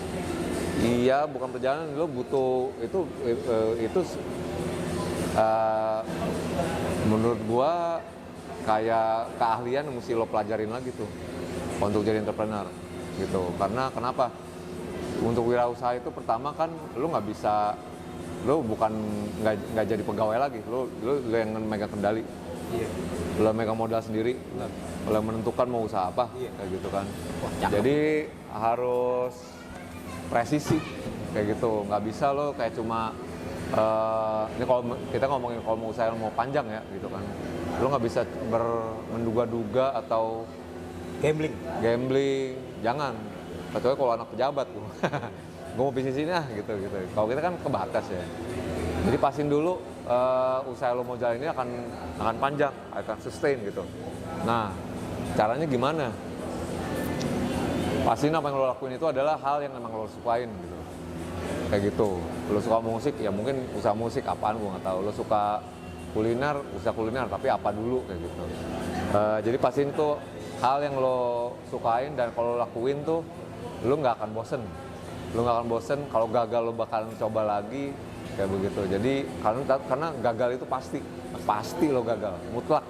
Iya, bukan perjalanan, lo butuh itu menurut gua kayak keahlian yang mesti lo pelajarin lagi tuh untuk jadi entrepreneur gitu. Karena kenapa? Untuk wirausaha itu pertama kan lo nggak bisa, lo bukan nggak jadi pegawai lagi, lo yang megang kendali. Iya. Lo megang modal sendiri, lo menentukan mau usaha apa, Iya. kayak gitu kan. Wah, cakep. Jadi harus presisi kayak gitu, nggak bisa lo kayak cuma ini kalau kita ngomongin kalau mau usaha mau panjang ya gitu kan, lo nggak bisa menduga-duga atau Gambling. jangan, kecuali kalau anak pejabat tuh. Gue mau bisnis ini gitu. Kalau kita kan kebatas ya. Jadi pasin dulu usaha lo mau jalan ini akan panjang, akan sustain gitu. Nah, caranya gimana? Pastiin apa yang lo lakuin itu adalah hal yang memang lo sukain gitu. Kayak gitu. Lo suka musik, ya mungkin usaha musik apaan gue nggak tahu. Lo suka kuliner, usaha kuliner, tapi apa dulu kayak gitu. Jadi pastiin tuh hal yang lo sukain, dan kalau lo lakuin tuh lo nggak akan bosen. Lo nggak akan bosen. Kalau gagal lo bakalan coba lagi kayak begitu. Jadi karena gagal itu pasti lo gagal, mutlak.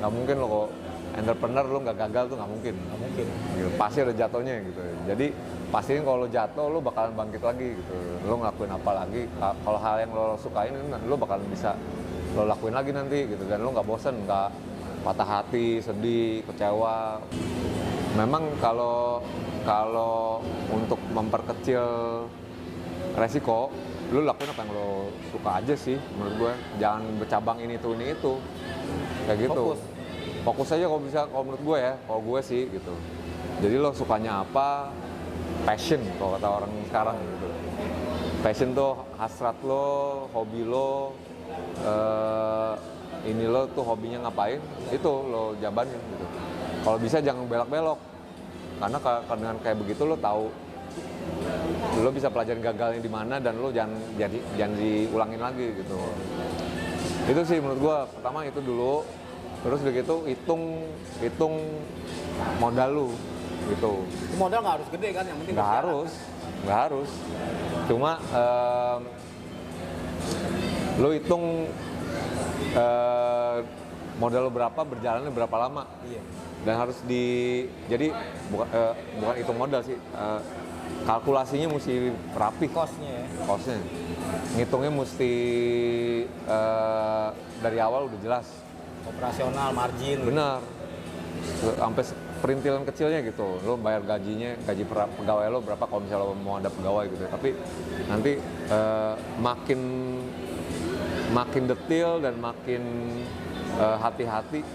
Nggak mungkin lo kok entrepreneur lo nggak gagal tuh nggak mungkin. Gitu. Pasti ada jatuhnya gitu. Jadi pastiin kalau lo jatuh lo bakalan bangkit lagi gitu. Lo ngelakuin apa lagi? Kalau hal yang lo sukain lo bakalan bisa lo lakuin lagi nanti gitu. Dan lo nggak bosen, nggak patah hati, sedih, kecewa. Memang kalau untuk memperkecil resiko, lo lakuin apa yang lo suka aja sih menurut gue. Jangan bercabang ini itu kayak gitu. Fokus aja kalau bisa, kalau menurut gue ya, kalau gue sih gitu. Jadi lo sukanya apa, passion kalau kata orang sekarang gitu. Passion tuh hasrat lo, hobi lo, ini lo tuh hobinya ngapain, itu lo jabanin gitu. Kalau bisa jangan belok-belok, karena dengan kayak begitu lo tahu, lo bisa pelajarin gagalnya di mana, dan lo jangan diulangin lagi gitu. Itu sih menurut gue, pertama itu dulu. Terus begitu hitung modal lu gitu. Itu modal nggak harus gede kan, yang penting Nggak harus. Cuma lu hitung modal lu berapa, berjalannya berapa lama. Iya. Dan harus jadi bukan hitung modal sih, kalkulasinya mesti rapi. Kosnya. Ngitungnya mesti dari awal udah jelas. Operasional, margin. Benar. Sampai perintilan kecilnya gitu. Lo bayar gaji pegawai lo berapa kalau misalnya lo mau ada pegawai gitu. Tapi nanti makin detail dan makin hati-hati,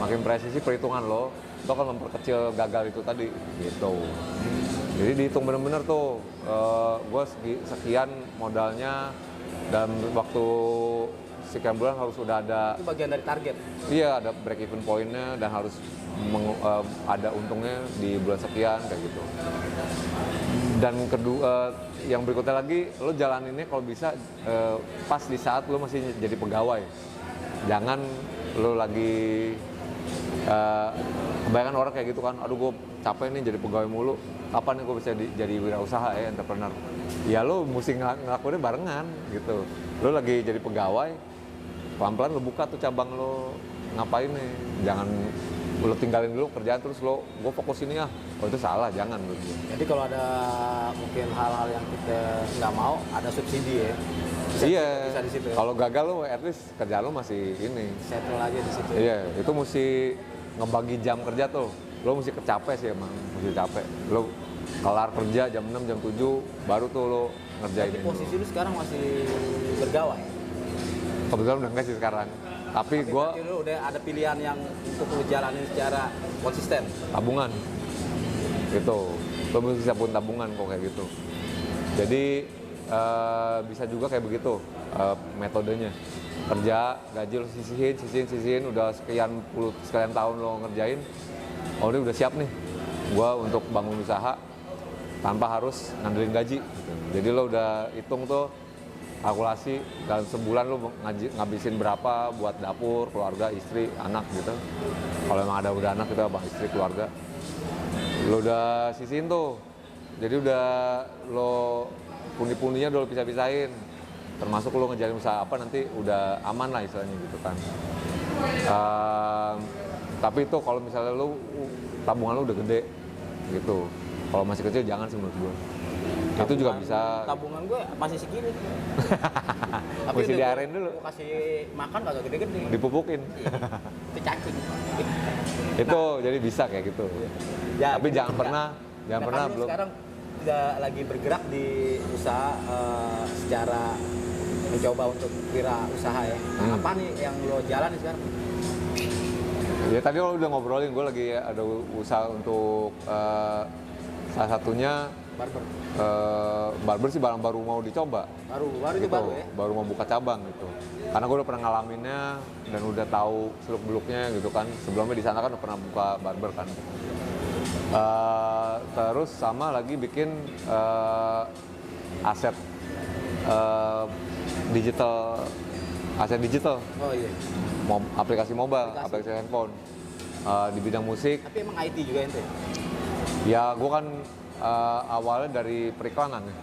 makin presisi perhitungan lo, itu akan memperkecil gagal itu tadi gitu. Jadi dihitung bener-bener tuh, gue sekian modalnya dalam waktu sekian bulan harus udah ada. Itu bagian dari target. Iya, ada break even point-nya dan harus ada untungnya di bulan sekian kayak gitu. Dan kedua, yang berikutnya lagi, lo jalaninnya kalau bisa pas di saat lo masih jadi pegawai. Jangan lo lagi kebanyakan orang kayak gitu kan, aduh gue capek nih jadi pegawai mulu, kapan nih gue bisa jadi wirausaha entrepreneur. Ya lo mesti ngelakuinnya barengan gitu. Lo lagi jadi pegawai, pelan-pelan lo buka tuh cabang lo, ngapain nih, jangan lo tinggalin dulu kerjaan terus gue fokus ini itu salah, jangan lo. Jadi kalau ada mungkin hal-hal yang kita nggak mau, ada subsidi ya. Bisa di situ ya? Kalau gagal lo at least kerjaan lo masih ini settle aja di situ. Iya, itu mesti ngebagi jam kerja tuh, lo mesti capek sih emang, mesti capek. Lo kelar kerja jam 6, jam 7, baru tuh lo ngerjain. Tapi posisi lo sekarang masih bergawai? Kebetulan udah enggak sih sekarang. Tapi gue udah ada pilihan yang untuk lo jalanin secara konsisten. Tabungan gitu, lo bisa pun tabungan kok kayak gitu. Jadi bisa juga kayak begitu metodenya. Kerja, gaji lo sisihin, udah sekian tahun lo ngerjain, ini udah siap nih gue untuk bangun usaha tanpa harus ngandelin gaji gitu. Jadi lo udah hitung tuh kalkulasi dalam sebulan lo ngabisin berapa buat dapur, keluarga, istri, anak gitu. Kalau emang udah anak gitu, abang, istri, keluarga, lo udah sisihin tuh. Jadi udah lo pundi-pundinya udah lo pisah-pisahin. Termasuk lo ngejalin usaha apa nanti udah aman lah istilahnya gitu kan. Tapi itu kalau misalnya lo tabungan lo udah gede gitu. Kalau masih kecil jangan sih menurut gue. Itu juga bisa. Tabungan gue masih segini. Tapi Mesti udah diarein dulu. Gue kasih makan kagak gede-gede. Dipupukin. Itu cacing. Itu jadi bisa kayak gitu. Ya, Tapi gitu jangan juga. pernah Kan lu belum. sekarang udah lagi bergerak di usaha secara mencoba untuk wirausaha ya. Nah, apa nih yang lo jalani sekarang? Ya tadi lo udah ngobrolin, gue lagi ada usaha untuk salah satunya Barber. barber sih barang baru mau dicoba. Baru itu Gitu. baru ya. Baru mau buka cabang gitu. Karena gue udah pernah ngalaminnya dan udah tahu seluk beluknya gitu kan. Sebelumnya di sana kan udah pernah buka barber kan. Terus sama lagi bikin aset digital, Oh iya. aplikasi mobile, aplikasi handphone di bidang musik. Tapi emang IT juga ente? Ya, gue kan awalnya dari periklanan ya.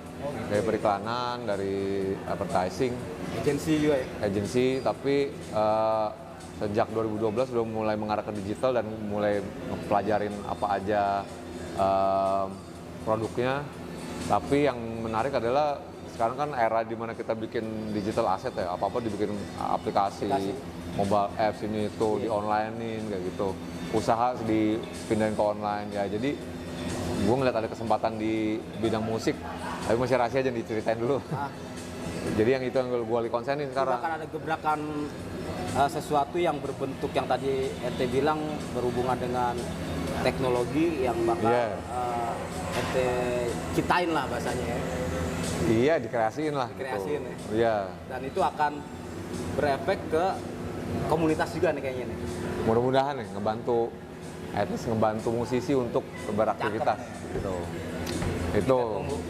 Dari periklanan, dari advertising, Agensi juga ya? agency, tapi sejak 2012 udah mulai mengarah ke digital dan mulai mempelajarin apa aja produknya. Tapi yang menarik adalah sekarang kan era dimana kita bikin digital asset ya, apa-apa dibikin aplikasi, mobile apps ini itu, di onlinein kayak gitu. Usaha dipindahin ke online ya, jadi gue ngeliat ada kesempatan di bidang musik, tapi masih rahasia aja diceritain dulu. Jadi yang itu yang gue lagi konsenin sekarang. Akan ada gebrakan sesuatu yang berbentuk yang tadi ente bilang berhubungan dengan teknologi yang bakal ente ciptain lah bahasanya ya. Iya, dikreasiin lah. Dikreasiin gitu. ya. Iya. Dan itu akan berefek ke komunitas juga nih kayaknya nih. Mudah-mudahan nih ngebantu, at least ngebantu musisi untuk beraktivitas. Gitu. Itu.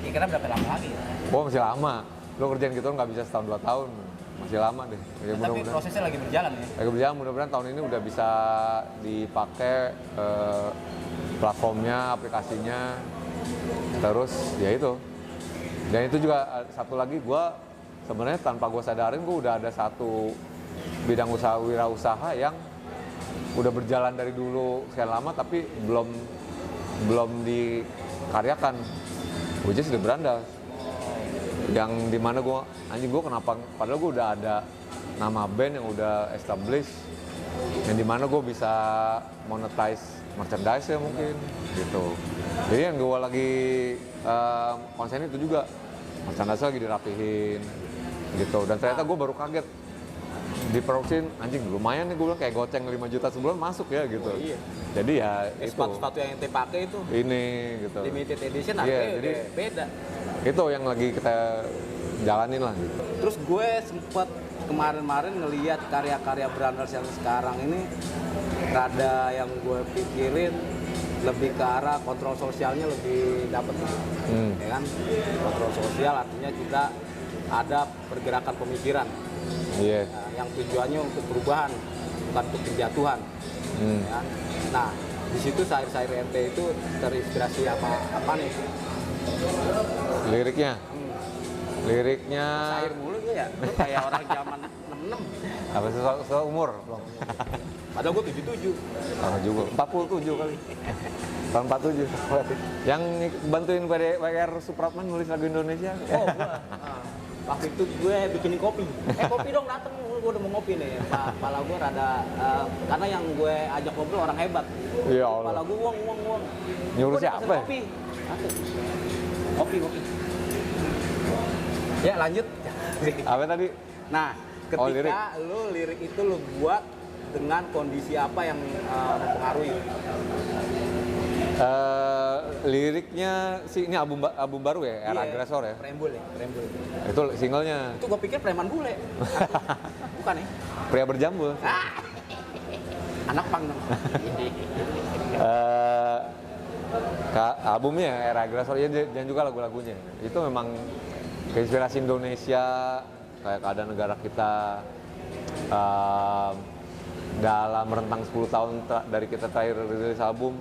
Kira-kira berapa lama lagi ya? Oh, masih lama. Lo kerjaan gitu nggak bisa setahun 2 tahun. Masih lama deh. Ya, Tapi prosesnya lagi berjalan ya? lagi berjalan, mudah-mudahan tahun ini udah bisa dipakai platformnya, aplikasinya. Terus ya itu. Dan itu juga satu lagi, gue sebenarnya tanpa gue sadarin gue udah ada satu bidang usaha wirausaha yang udah berjalan dari dulu sekian lama tapi belum dikaryakan. Which is The Brandas. Yang dimana gue kenapa, padahal gue udah ada nama band yang udah established, yang dimana gue bisa monetize merchandise ya mungkin gitu. Jadi yang gue lagi konsen itu juga merchandise lagi dirapihin gitu, dan ternyata gue baru kaget diproduksiin, anjing lumayan nih, gue bilang kayak goceng 5 juta sebulan masuk ya gitu. Oh, iya. Jadi ya itu Sepatu-sepatu yang ente pakai itu ini gitu. limited edition Iya, harganya jadi udah beda. itu yang lagi kita jalanin lah gitu. Terus gue sempet kemarin-kemarin ngeliat karya-karya Branders yang sekarang ini rada yang gue pikirin lebih ke arah kontrol sosialnya lebih dapet ya kan. Kontrol sosial artinya kita ada pergerakan pemikiran Iya. yang tujuannya untuk perubahan bukan untuk penjatuhan ya kan? Nah di situ syair-syair ente itu terinspirasi apa nih? Liriknya Syair mulu gitu ya? Lu kayak orang zaman 66. apa sesuai umur. Padahal gue 77. Sama juga 47 kali. Tahun 47. Yang bantuin WR Supratman nulis lagu Indonesia. Oh, gua. Waktu itu gue bikinin kopi. Kopi dong dateng, gue udah mau ngopi nih. Kepala gue rada, karena yang gue ajak ngobrol orang hebat. Ya Allah. Kepala gue uang. Nyuruh Gua siapa dipesen ya? Kopi. Kopi. Ya lanjut. Apa tadi? Nah, ketika lirik. lu lirik itu lu buat dengan kondisi apa yang mempengaruhi? Liriknya sih ini album baru ya, Era Agresor ya. Preambul. Itu singlenya. Itu gue pikir preman bule. Bukan ya? Pria Berjambul. Anak pang dong. Albumnya Era Agresor ya, dan juga lagu-lagunya. Itu memang keinspirasi Indonesia, kayak keadaan negara kita dalam rentang 10 tahun dari kita terakhir rilis album.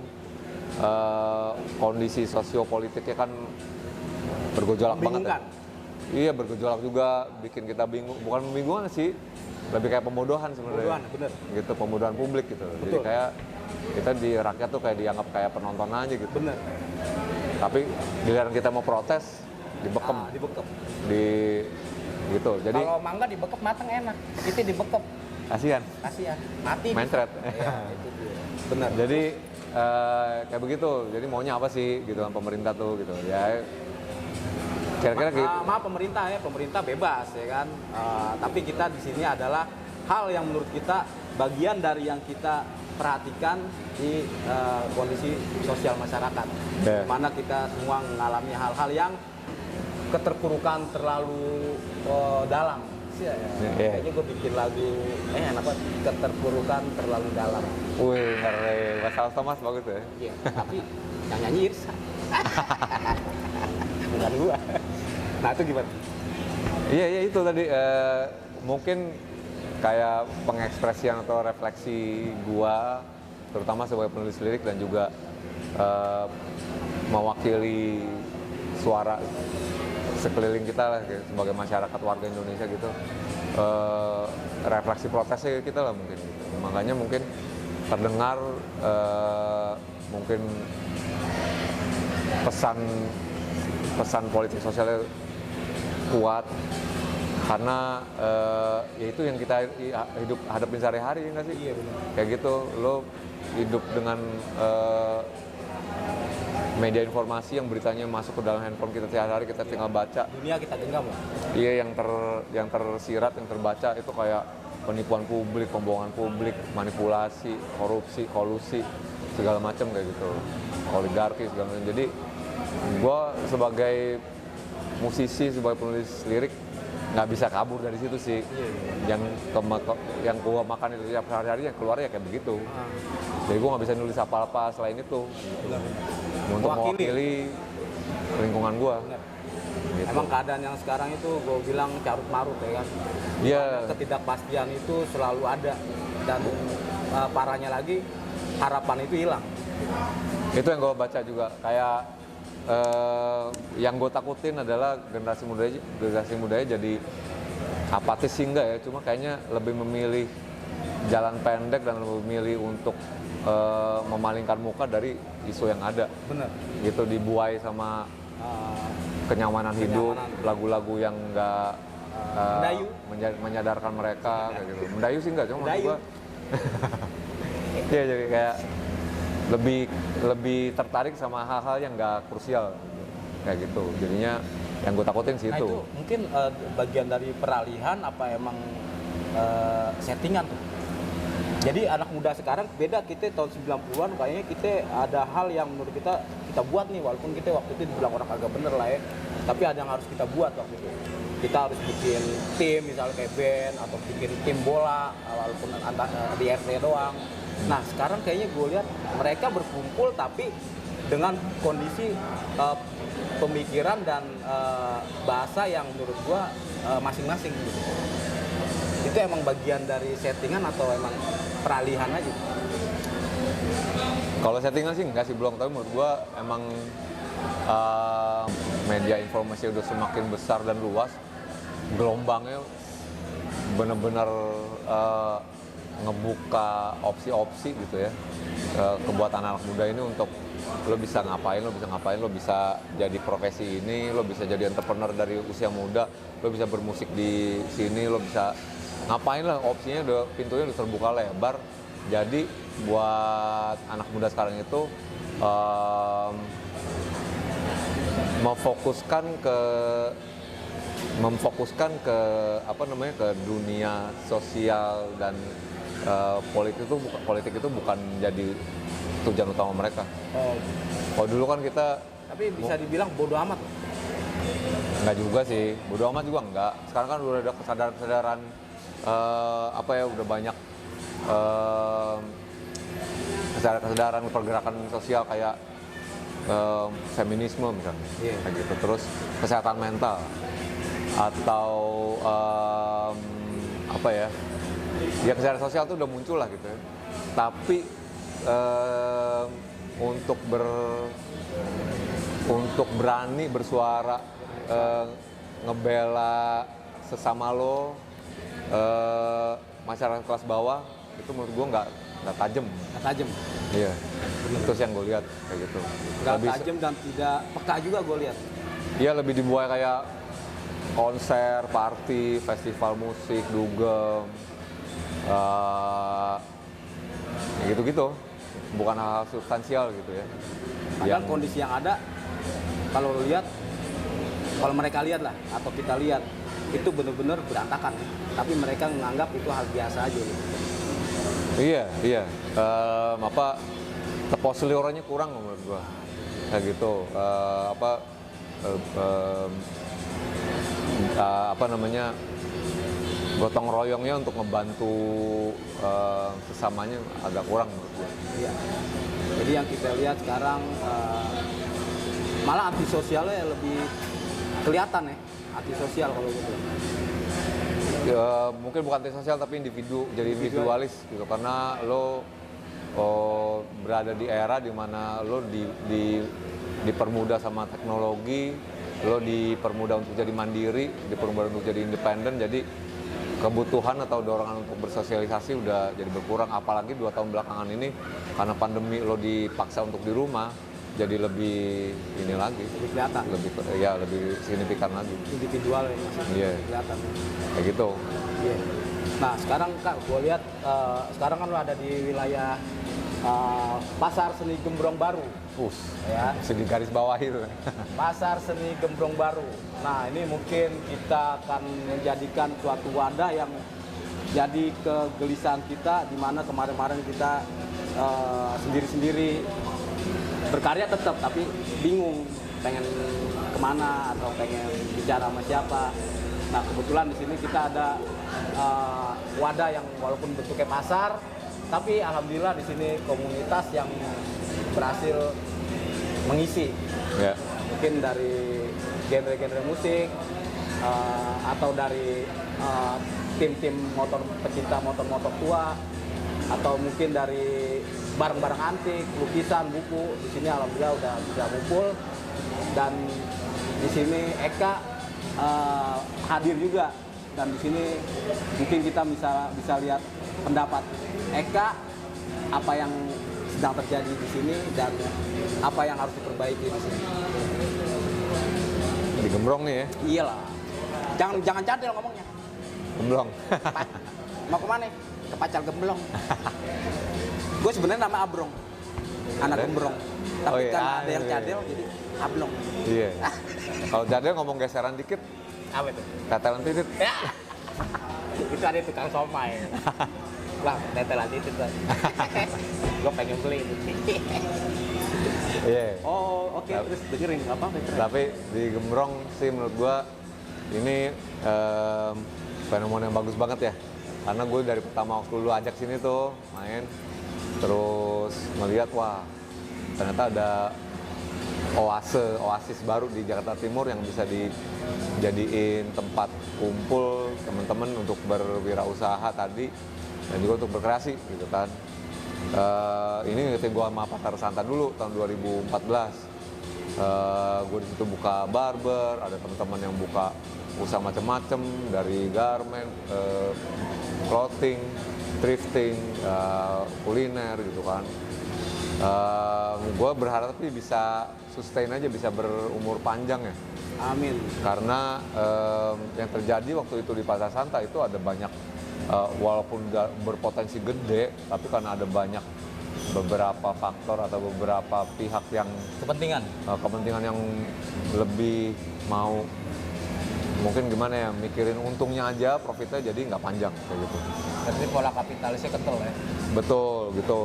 Kondisi sosiopolitiknya kan bergejolak banget ya. Iya, bergejolak juga, bikin kita bingung. Bukan membingungkan sih, lebih kayak pembodohan sebenarnya. Pembodohan, bener. Gitu, pembodohan publik gitu. Betul. Jadi kayak kita di rakyat tuh kayak dianggap kayak penonton aja gitu. Bener. Tapi giliran kita mau protes, dibekem, Dibekep. di gitu. Jadi Kalau mangga dibekep mateng enak. Itu dibekep. kasihan, Kasihan. Mati. mencret. Iya, itu dia. Benar. Jadi kayak begitu. Jadi maunya apa sih gitu kan pemerintah tuh gitu. Ya kira-kira gitu. Maaf pemerintah ya, pemerintah bebas ya kan. Tapi kita di sini adalah hal yang menurut kita bagian dari yang kita perhatikan di kondisi sosial masyarakat. Yeah. Mana kita semua mengalami hal-hal yang keterpurukan terlalu dalam. Ya. Yeah. Kayaknya gue bikin lagu enak banget, keterpurukan terlalu dalam. Wih, ngeri. Mas Thomas bagus ya. Iya, tapi yang nyanyi Irsa. Bukan gua. Nah, itu gimana? Iya itu tadi mungkin kayak pengekspresian atau refleksi gua terutama sebagai penulis lirik dan juga mewakili suara sekeliling kita lah sebagai masyarakat warga Indonesia gitu, refleksi protesnya kita lah mungkin gitu. Makanya mungkin terdengar mungkin pesan politik sosialnya kuat karena ya itu yang kita hidup hadapin sehari-hari ya nggak sih? Iya benar. Kayak gitu, lo hidup dengan media informasi yang beritanya masuk ke dalam handphone kita sehari-hari, kita tinggal baca. Dunia kita genggam lah. Iya, yang tersirat, yang terbaca itu kayak penipuan publik, pembohongan publik, manipulasi, korupsi, kolusi, segala macam kayak gitu, oligarki segala macam. Jadi gue sebagai musisi, sebagai penulis lirik nggak bisa kabur dari situ sih. Yang gue makan itu tiap hari-hari yang keluar ya kayak begitu. Jadi gue nggak bisa nulis apa-apa selain itu untuk mewakili lingkungan gue. Gitu. Emang keadaan yang sekarang itu gue bilang carut marut ya kan. Iya. Ketidakpastian itu selalu ada dan parahnya lagi harapan itu hilang. Itu yang gue baca juga kayak yang gue takutin adalah generasi mudanya jadi apatis sih enggak ya, cuma kayaknya lebih memilih jalan pendek dan lebih memilih untuk memalingkan muka dari isu yang ada. Bener. Gitu, dibuai sama kenyamanan hidup, lagu-lagu yang enggak mendayu. menyadarkan mereka kayak gitu. Mendayu sih enggak, cuma maksud Mendayu. gua iya, jadi kayak lebih tertarik sama hal-hal yang nggak krusial kayak gitu. Jadinya yang gue takutin sih Nah itu. itu mungkin bagian dari peralihan apa emang settingan tuh. Jadi anak muda sekarang beda, kita tahun 90-an kayaknya kita ada hal yang menurut kita buat nih, walaupun kita waktu itu dibilang orang kagak bener lah ya, tapi ada yang harus kita buat waktu itu. Kita harus bikin tim misalnya kayak band atau bikin tim bola walaupun di RT doang. Nah sekarang kayaknya gue lihat mereka berkumpul tapi dengan kondisi pemikiran dan bahasa yang menurut gue masing-masing gitu. Itu emang bagian dari settingan atau emang peralihan aja? Kalau settingan sih enggak sih, belum. Tapi menurut gue emang media informasi udah semakin besar dan luas, gelombangnya benar-benar ngebuka opsi-opsi gitu ya kebuat anak muda ini untuk lo bisa ngapain, lo bisa jadi profesi ini, lo bisa jadi entrepreneur dari usia muda, lo bisa bermusik di sini, lo bisa ngapain lah, opsinya udah, pintunya udah terbuka lebar. Jadi buat anak muda sekarang itu memfokuskan ke apa namanya, ke dunia sosial dan politik itu bukan jadi tujuan utama mereka. Kalau dulu kan kita, Tapi bisa dibilang bodoh amat. enggak juga sih, bodo amat juga enggak. Sekarang kan udah ada kesadaran udah banyak kesadaran pergerakan sosial kayak feminisme misalnya, kayak gitu. Terus kesehatan mental atau ya kesadaran sosial tuh udah muncul lah gitu ya. Tapi untuk berani bersuara, ngebela sesama lo, masyarakat kelas bawah, itu menurut gue nggak tajam. Nggak tajam. Iya, itu sih yang gue lihat kayak gitu. Nggak tajam dan tidak peka juga gue lihat. ya lebih dibuat kayak konser, party, festival musik, dugem, ya gitu-gitu, bukan hal substansial gitu ya. Padahal kondisi yang ada, kalau mereka lihat lah, atau kita lihat, itu benar-benar berantakan. Tapi mereka menganggap itu hal biasa aja gitu. Iya. Keposeliorannya kurang menurut gua. Kayak gitu. Gotong royongnya untuk ngebantu sesamanya agak kurang menurut gua. Iya. Jadi yang kita lihat sekarang malah antisosialnya lebih kelihatan ya, antisosial kalau gitu. Mungkin bukan antisosial tapi jadi individualis gitu, karena lo berada di era di mana lo dipermudah sama teknologi, lo dipermudah untuk jadi mandiri, dipermudah untuk jadi independen, jadi kebutuhan atau dorongan untuk bersosialisasi udah jadi berkurang. Apalagi 2 tahun belakangan ini karena pandemi lo dipaksa untuk di rumah, jadi lebih ini lagi, Lebih kelihatan. Lebih signifikan lagi. Individual ya, Iya. kelihatan. Kayak gitu. Iya. Nah sekarang Kak, gue lihat sekarang kan lo ada di wilayah Pasar Seni Gembrong Baru. Ya. Segi garis bawah itu. Pasar Seni Gembrong Baru. Nah ini mungkin kita akan menjadikan suatu wadah yang jadi kegelisahan kita, di mana kemarin-kemarin kita sendiri-sendiri berkarya tetap, tapi bingung pengen kemana atau pengen bicara sama siapa. Nah kebetulan di sini kita ada wadah yang walaupun bentuknya pasar, tapi alhamdulillah di sini komunitas yang berhasil mengisi. Ya. Mungkin dari genre-genre musik atau dari tim-tim pecinta motor-motor tua, atau mungkin dari barang-barang antik, lukisan, buku. Di sini alhamdulillah udah bisa ngumpul, dan di sini Eka hadir juga, dan di sini mungkin kita bisa lihat pendapat Eka apa yang sedang terjadi di sini dan apa yang harus diperbaiki di sini. Di Gembrong nih ya. Iyalah, jangan cadel ngomongnya. Gemblong. Mau kemana? Ke Pacal Gemblong. Gue sebenarnya nama Abrong, anak Gembrong. Tapi Oh iya, kan ada yang iya. cadel jadi Ablong. Iya. Kalau jadel ngomong geseran dikit, Apa itu? tetelan titit. Ya. Itu ada tukang somai. Lah, tetelan titit kan. Gue pengen beli itu. Iya. Oh, oke, terus dengerin apa? Tapi di Gembrong sih menurut gua ini fenomena yang bagus banget ya. Karena gue dari pertama waktu lu ajak sini tuh main, terus melihat wah ternyata ada oasis baru di Jakarta Timur yang bisa dijadiin tempat kumpul teman-teman untuk berwirausaha tadi dan juga untuk berkreasi gitu kan. Ini ngerti gue sama Pakar Santa dulu tahun 2014. Gue di situ buka barber, ada teman-teman yang buka usaha macam-macam dari garment, clothing, thrifting, kuliner gitu kan. Gue berharap tapi bisa sustain aja, bisa berumur panjang ya. Amin. Karena yang terjadi waktu itu di Pasar Santa itu ada banyak, walaupun berpotensi gede, tapi karena ada banyak beberapa faktor atau beberapa pihak yang kepentingan yang lebih mau mungkin gimana ya, mikirin untungnya aja, profitnya jadi nggak panjang kayak gitu. Berarti pola kapitalisnya kental ya? Betul gitu.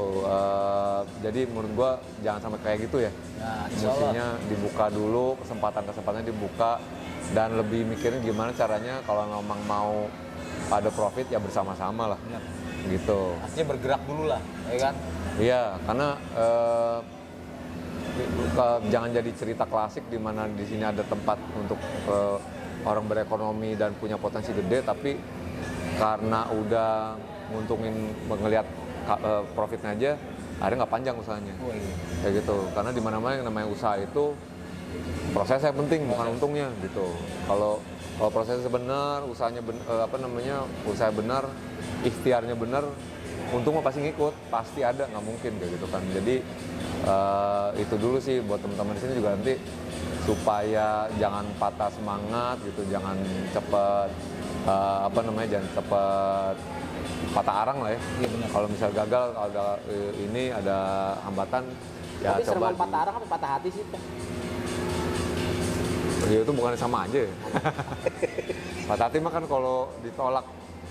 Jadi menurut gua jangan sampai kayak gitu ya. Nah, Mestinya dibuka dulu, kesempatan-kesempatannya dibuka, dan lebih mikirin gimana caranya kalau memang mau ada profit ya bersama-sama lah. Benar. Gitu. Artinya bergerak dulu lah, ya kan? Iya, karena jangan jadi cerita klasik di mana di sini ada tempat untuk orang berekonomi dan punya potensi gede, tapi karena udah nguntungin ngelihat profitnya aja, akhirnya nggak panjang usahanya. Oh, iya. Kayak gitu. Karena di mana-mana yang namanya usaha itu prosesnya penting, bukan untungnya gitu. Kalau prosesnya benar, usahanya usaha benar, ikhtiarnya benar, untung mah pasti ngikut, pasti ada, nggak mungkin kayak gitu kan. Jadi itu dulu sih buat teman-teman di sini juga nanti supaya jangan patah semangat gitu, jangan cepet jangan cepet patah arang lah ya. Iya, benar. Kalau misal gagal, ada hambatan, ya Tapi coba. serangan patah arang apa patah hati sih, Pak? Ya itu bukan sama aja ya. Patah hati mah kan kalau ditolak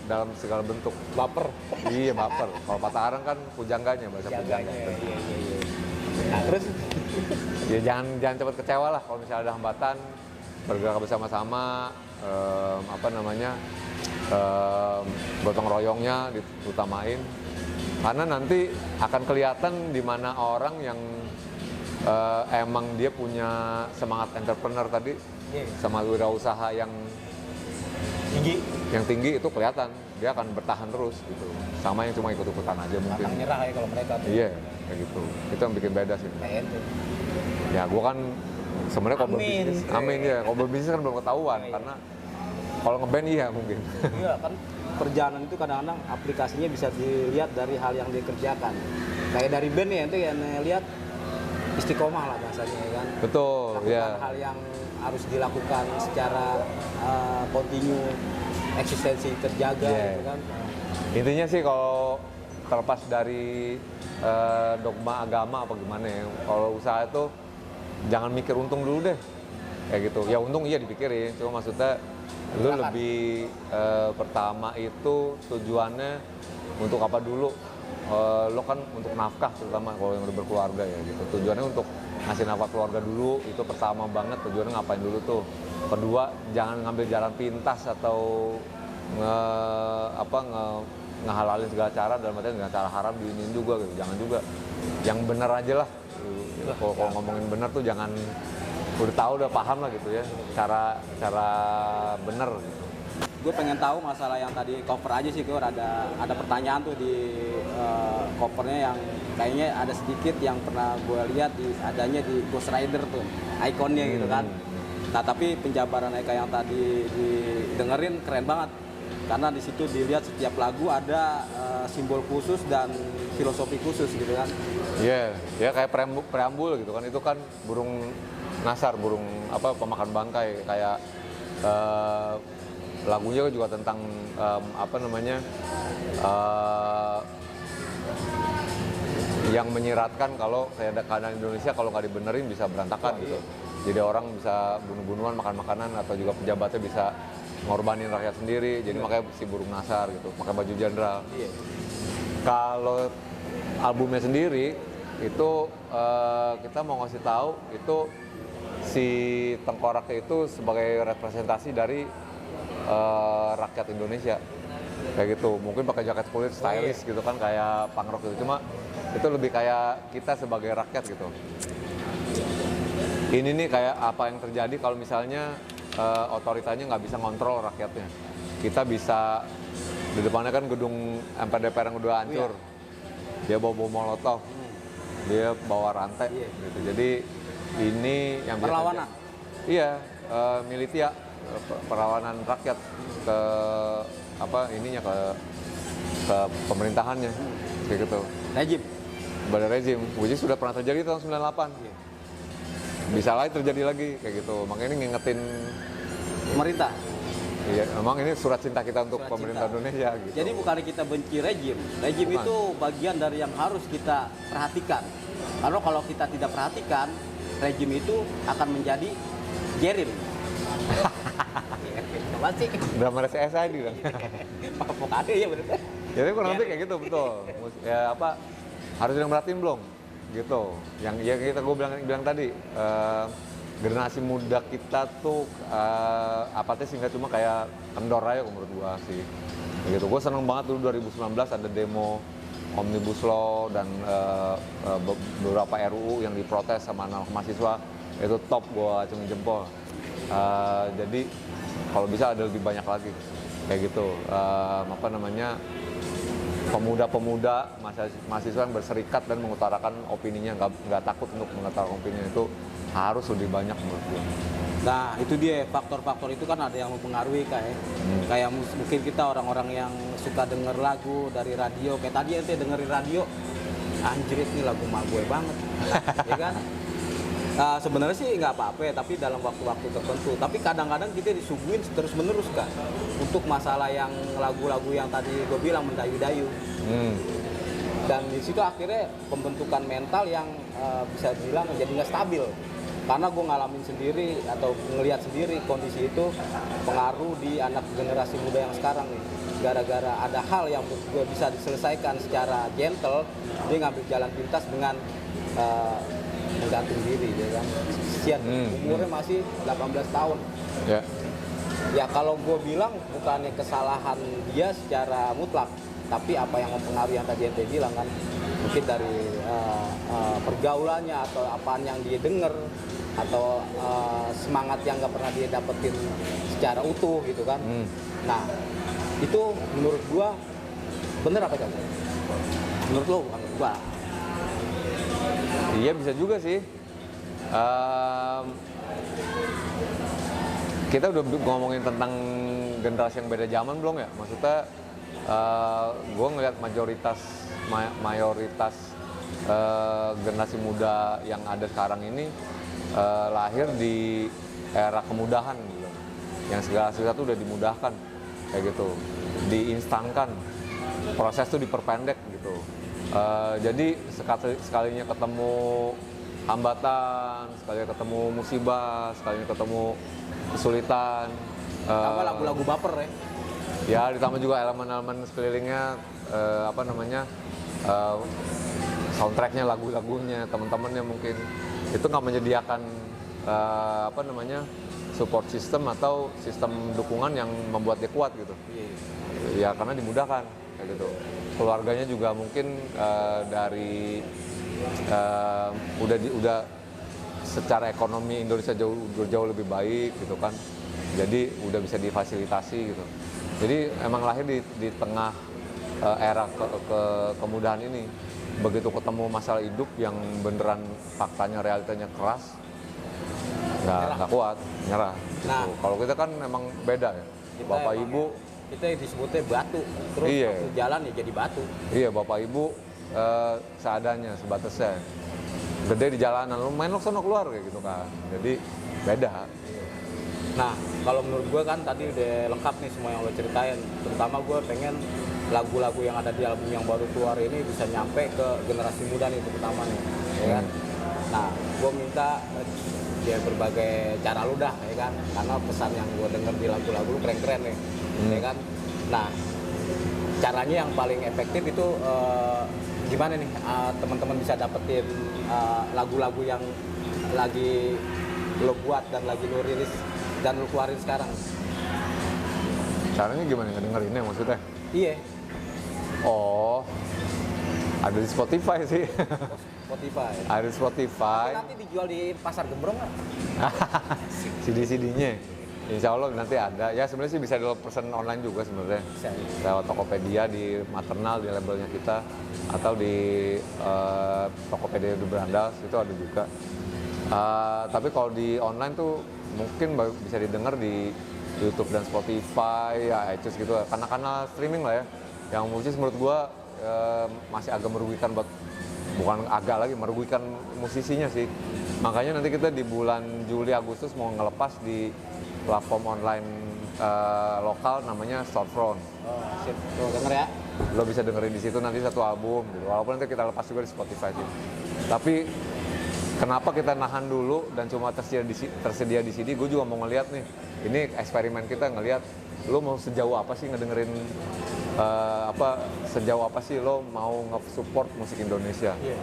dalam segala bentuk. Baper. Iya baper. Kalau patah arang kan pujangganya, bahasa pujangga. Iya. Nah, terus Ya jangan cepat kecewa lah kalau misalnya ada hambatan, bergerak bersama-sama, gotong royongnya diutamain. Karena nanti akan kelihatan di mana orang yang emang dia punya semangat entrepreneur tadi, sama wirausaha yang tinggi itu kelihatan, dia akan bertahan terus gitu. Sama yang cuma ikut-ikutan aja mungkin. pantang nyerah ya kalau mereka tuh. Iya, kayak gitu. Itu yang bikin beda sih. Kayak ente. Ya, gua kan sebenarnya kalau Amin. berbisnis, amin ya. Kalau berbisnis kan belum ketahuan, Iya. karena kalau ngeband iya mungkin. Iya kan, perjalanan itu kadang-kadang aplikasinya bisa dilihat dari hal yang dikerjakan. Kayak dari band nih, ente yang lihat istiqomah lah bahasanya ya kan. Betul, Lakukan ya. hal yang harus dilakukan secara kontinu, eksistensi terjaga Iya. gitu kan. Intinya sih kalau terlepas dari dogma agama apa gimana ya, kalau usaha itu jangan mikir untung dulu deh, kayak gitu. Ya untung iya dipikirin, cuma maksudnya lu Silakan. lebih pertama itu tujuannya untuk apa dulu? Lo kan untuk nafkah terutama kalau yang udah berkeluarga ya gitu. Tujuannya untuk ngasih nafkah keluarga dulu, itu pertama banget tujuannya ngapain dulu tuh. Kedua, jangan ngambil jalan pintas atau ngehalalin segala cara, dalam artian dengan cara haram diinin juga gitu. Jangan juga. Yang benar aja lah. Kalau ngomongin benar tuh jangan udah tahu udah paham lah gitu ya. Cara benar gitu. Gue pengen tahu masalah yang tadi cover aja sih, gue ada pertanyaan tuh di covernya yang kayaknya ada sedikit yang pernah gue lihat adanya di Ghost Rider tuh, ikonnya gitu kan. Nah tapi penjabaran Eka yang tadi didengerin keren banget, karena di situ dilihat setiap lagu ada simbol khusus dan filosofi khusus gitu kan. Iya, ya kayak preambul gitu kan, itu kan burung nasar, burung pemakan bangkai, kayak lagunya juga tentang yang menyiratkan kalau kayak keadaan Indonesia kalau nggak dibenerin bisa berantakan gitu. Jadi orang bisa bunuh-bunuhan, makan makanan, atau juga pejabatnya bisa ngorbanin rakyat sendiri. Jadi makanya si burung nasar gitu, pakai baju jenderal. Iya. Kalau albumnya sendiri itu kita mau ngasih tahu itu si tengkoraknya itu sebagai representasi dari rakyat Indonesia, kayak gitu. Mungkin pakai jaket kulit stylish gitu kan, kayak punk rock gitu. Cuma itu lebih kayak kita sebagai rakyat gitu. Ini nih kayak apa yang terjadi kalau misalnya otoritanya nggak bisa ngontrol rakyatnya. Kita bisa, di depannya kan gedung MPR yang udah hancur. Dia bawa molotov, dia bawa rantai gitu. Jadi ini yang biasa Perlawanan. Iya, militia, perlawanan rakyat ke ke pemerintahannya, kayak gitu. Rejim. Pada rezim, which is sudah pernah terjadi tahun 98. Bisa lagi terjadi lagi, kayak gitu. Makanya ini ngingetin Pemerintah. Iya, memang ini surat cinta kita untuk Surat pemerintah cinta. Indonesia gitu. Jadi bukan kita benci rejim. Rejim Bukan. itu bagian dari yang harus kita perhatikan. Karena kalau kita tidak perhatikan, rejim itu akan menjadi jerim. Apa sih? Drama CSI di kan. Papok ada ya bener. Jadi kurang lebih kayak gitu, betul. Ya harus yang merhatiin belum? Gitu. Yang ya kita gue bilang tadi, generasi muda kita tuh apatnya sih nggak cuma kayak kendor aja menurut gua sih. Gitu. Gue seneng banget dulu 2019 ada demo Omnibus Law dan beberapa RUU yang diprotes sama anak mahasiswa, itu top, gua acungin jempol. Jadi kalau bisa ada lebih banyak lagi kayak gitu, pemuda-pemuda mahasiswa yang berserikat dan mengutarakan opininya, nggak takut untuk mengutarakan opininya, itu harus lebih banyak menurut gue. Nah itu dia, faktor-faktor itu kan ada yang mempengaruhi kayak mungkin kita orang-orang yang suka denger lagu dari radio, kayak tadi ente dengerin radio, anjir ini lagu mal gue banget, ya kan? Sebenarnya sih nggak apa-apa ya, tapi dalam waktu-waktu tertentu. Tapi kadang-kadang kita disuguhin terus-menerus kan untuk masalah yang lagu-lagu yang tadi gue bilang mendayu-dayu. Dan di situ akhirnya pembentukan mental yang bisa bilang jadi nggak stabil. Karena gue ngalamin sendiri atau ngelihat sendiri kondisi itu pengaruh di anak generasi muda yang sekarang nih. Gara-gara ada hal yang gue bisa diselesaikan secara gentle, dia ngambil jalan pintas dengan menggantung diri, ya kan. Kesian, umurnya masih 18 tahun. Ya. Ya kalau gue bilang bukannya kesalahan dia secara mutlak, tapi apa yang mempengaruhi yang tadi ente bilang kan, mungkin dari pergaulannya atau apaan yang dia denger atau semangat yang nggak pernah dia dapetin secara utuh gitu kan. Nah itu menurut gue bener apa kan? Menurut lo, menurut gue? Iya bisa juga sih. Kita udah ngomongin tentang generasi yang beda zaman belum ya? Maksudnya gue ngeliat mayoritas generasi muda yang ada sekarang ini lahir di era kemudahan gitu. Yang segala sesuatu udah dimudahkan kayak gitu, diinstankan, proses tuh diperpendek gitu. Jadi sekalinya ketemu hambatan, sekalinya ketemu musibah, sekalinya ketemu kesulitan. Tambah lagu-lagu baper ya. Ya ditambah juga elemen-elemen sekelilingnya, soundtracknya, lagu-lagunya, teman-temannya mungkin itu nggak menyediakan support system atau sistem dukungan yang membuat dia kuat gitu. Ya karena dimudahkan kayak gitu. Keluarganya juga mungkin udah secara ekonomi Indonesia jauh lebih baik gitu kan. Jadi udah bisa difasilitasi gitu. Jadi emang lahir di tengah era kemudahan ini. Begitu ketemu masalah hidup yang beneran faktanya, realitanya keras, nggak kuat, nyerah. Nah, kalau kita kan emang beda ya. Bapak Ibu kita disebutnya batu, terus waktu jalan ya jadi batu. Iya, Bapak Ibu seadanya, sebatasnya. Gede di jalanan, lu main lo sono keluar kayak gitu kan. Jadi beda. Nah, kalau menurut gue kan tadi udah lengkap nih semua yang lo ceritain. Terutama gue pengen lagu-lagu yang ada di album yang baru keluar ini bisa nyampe ke generasi muda nih terutama nih, ya kan. Nah, gue minta ya berbagai cara lu dah, ya kan. Karena pesan yang gue denger di lagu-lagu lu keren-keren nih, ya kan. Nah, caranya yang paling efektif itu gimana nih teman-teman bisa dapetin lagu-lagu yang lagi lo buat dan lagi lo rilis dan lo keluarin sekarang? Caranya gimana ngedengerinnya maksudnya? Iya. Oh, ada di Spotify sih. Spotify. Ada di Spotify. Nanti dijual di pasar Gembrong nggak? CD-CD-nya. Insya Allah nanti ada. Ya sebenarnya sih bisa di-pesan online juga sebenarnya. Lewat Tokopedia di Maternal, di labelnya kita, atau di Tokopedia di Brandas itu ada juga. Tapi kalau di online tuh mungkin bisa didengar di YouTube dan Spotify, ya iTunes gitu. Kanal-kanal streaming lah ya. Yang menurut gua masih agak merugikan bukan agak lagi, merugikan musisinya sih. Makanya nanti kita di bulan Juli Agustus mau ngelepas di platform online lokal namanya Storefront. Oh, sip. Tuh denger ya. Lo bisa dengerin di situ nanti satu album gitu. Walaupun nanti kita lepas juga di Spotify sih. Tapi kenapa kita nahan dulu dan cuma tersedia di CD? Gue juga mau ngeliat nih. Ini eksperimen kita ngeliat lo mau sejauh apa sih ngedengerin sejauh apa sih lo mau nge-support musik Indonesia. Yeah.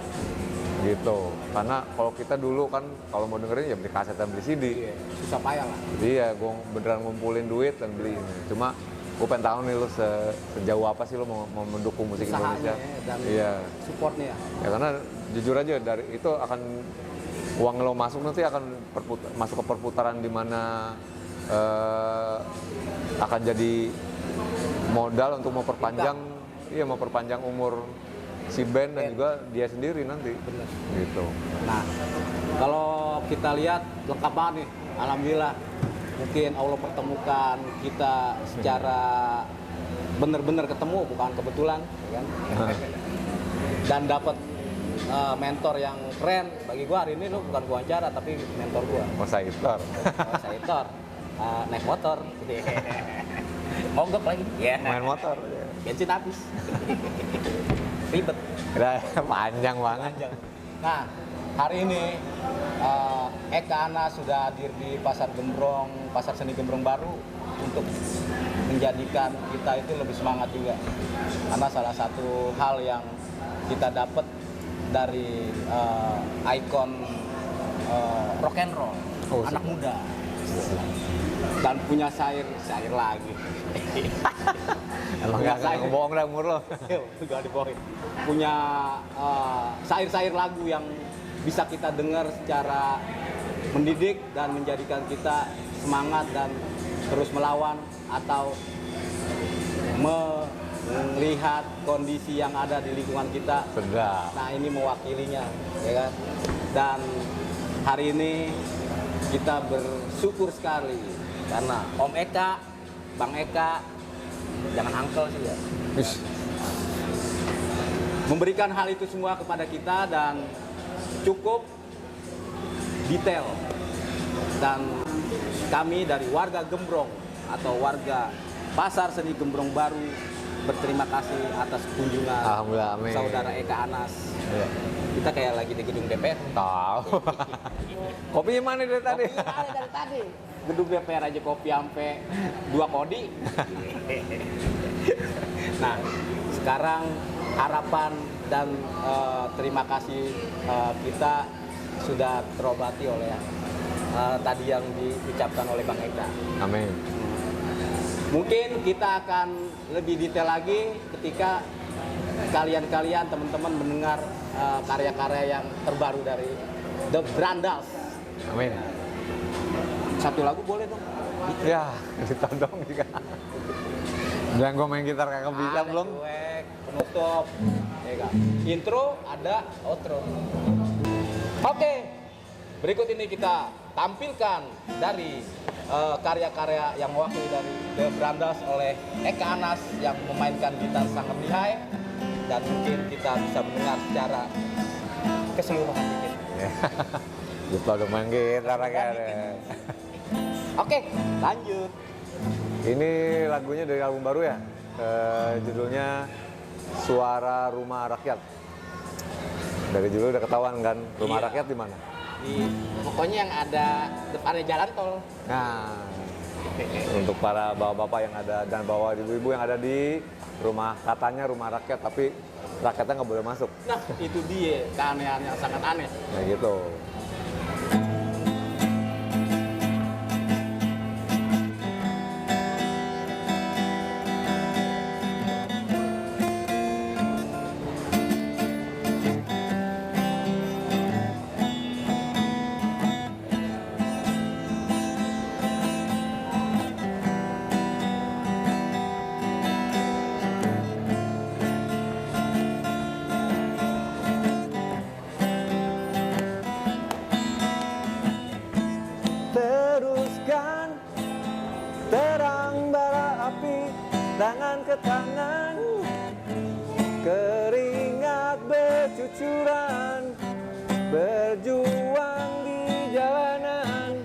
Gitu. Karena kalau kita dulu kan kalau mau dengerin ya beli kaset dan beli CD. Yeah. Susah payah lah. Iya, gue beneran ngumpulin duit dan beli ini. Cuma gue pengen tahu nih lo sejauh apa sih lo mau mendukung musik Usahanya Indonesia. Dan iya. Supportnya ya. Ya karena jujur aja dari itu akan uang lo masuk nanti akan masuk ke perputaran di mana akan jadi modal untuk memperpanjang umur si band dan juga dia sendiri nanti. Bener. Gitu. Nah, kalau kita lihat lengkap banget nih, alhamdulillah. Mungkin Allah pertemukan kita secara benar-benar ketemu, bukan kebetulan, ya kan? Dan dapat mentor yang keren bagi gua hari ini. Lu bukan gua wawancara tapi mentor gua. Masa Itor. Saya Itor, naik motor. Mogok lagi. Ya. Main motor. Bensin habis. Ribet. Udah panjang banget. Panjang. Nah, hari ini Eka Anas sudah hadir di Pasar Gembrong, Pasar Seni Gembrong Baru untuk menjadikan kita itu lebih semangat juga. Karena salah satu hal yang kita dapat dari ikon rock and roll, anak muda. Dan punya syair lagi. Emang gak ngebohong dah umur lo. Gak dibohongin. Punya syair-syair lagu yang bisa kita dengar secara mendidik dan menjadikan kita semangat dan terus melawan atau melihat kondisi yang ada di lingkungan kita. Sedap. Nah, ini mewakilinya, ya kan? Dan hari ini kita bersyukur sekali karena Om Eka, Bang Eka, jangan uncle sih ya, memberikan hal itu semua kepada kita dan cukup detail. Dan kami dari warga Gembrong atau warga Pasar Seni Gembrong Baru berterima kasih atas kunjungan Alhamdulillah, amin. saudara Eka Anas. Iya. Kita kayak lagi di gedung DPR. Tahu. Kopi mana dari tadi? Kopi mana dari tadi? Gedung DPR aja kopi sampai 2 kodi. Nah, sekarang harapan dan terima kasih kita sudah terobati oleh tadi yang diucapkan oleh Bang Eka. Amin. Mungkin kita akan lebih detail lagi ketika kalian teman-teman mendengar karya-karya yang terbaru dari The Brandas. Amin. Satu lagu boleh dong? Ya, ditodong juga. Jangan gue main gitar kagak bisa Ada belum. cuek, penutup, ya kan? Intro, ada outro. Oke, berikut ini kita tampilkan dari karya-karya yang mewakili dari The Brandas oleh Eka Anas yang memainkan gitar sangat lihai dan mungkin kita bisa mendengar secara keseluruhan dikit. Ditodong main gitar kagak. Oke, lanjut. Ini lagunya dari album baru ya. Judulnya Suara Rumah Rakyat. Dari judul udah ketahuan kan, rumah Iya. rakyat di mana? Pokoknya yang ada depannya jalan tol. Nah, untuk para bapak-bapak yang ada dan bawa ibu-ibu yang ada di rumah, katanya rumah rakyat, tapi rakyatnya nggak boleh masuk. Nah, itu dia keanehan yang sangat aneh. Nah gitu. Teruskan terang bara api, tangan ke tangan, keringat bercucuran, berjuang di jalanan.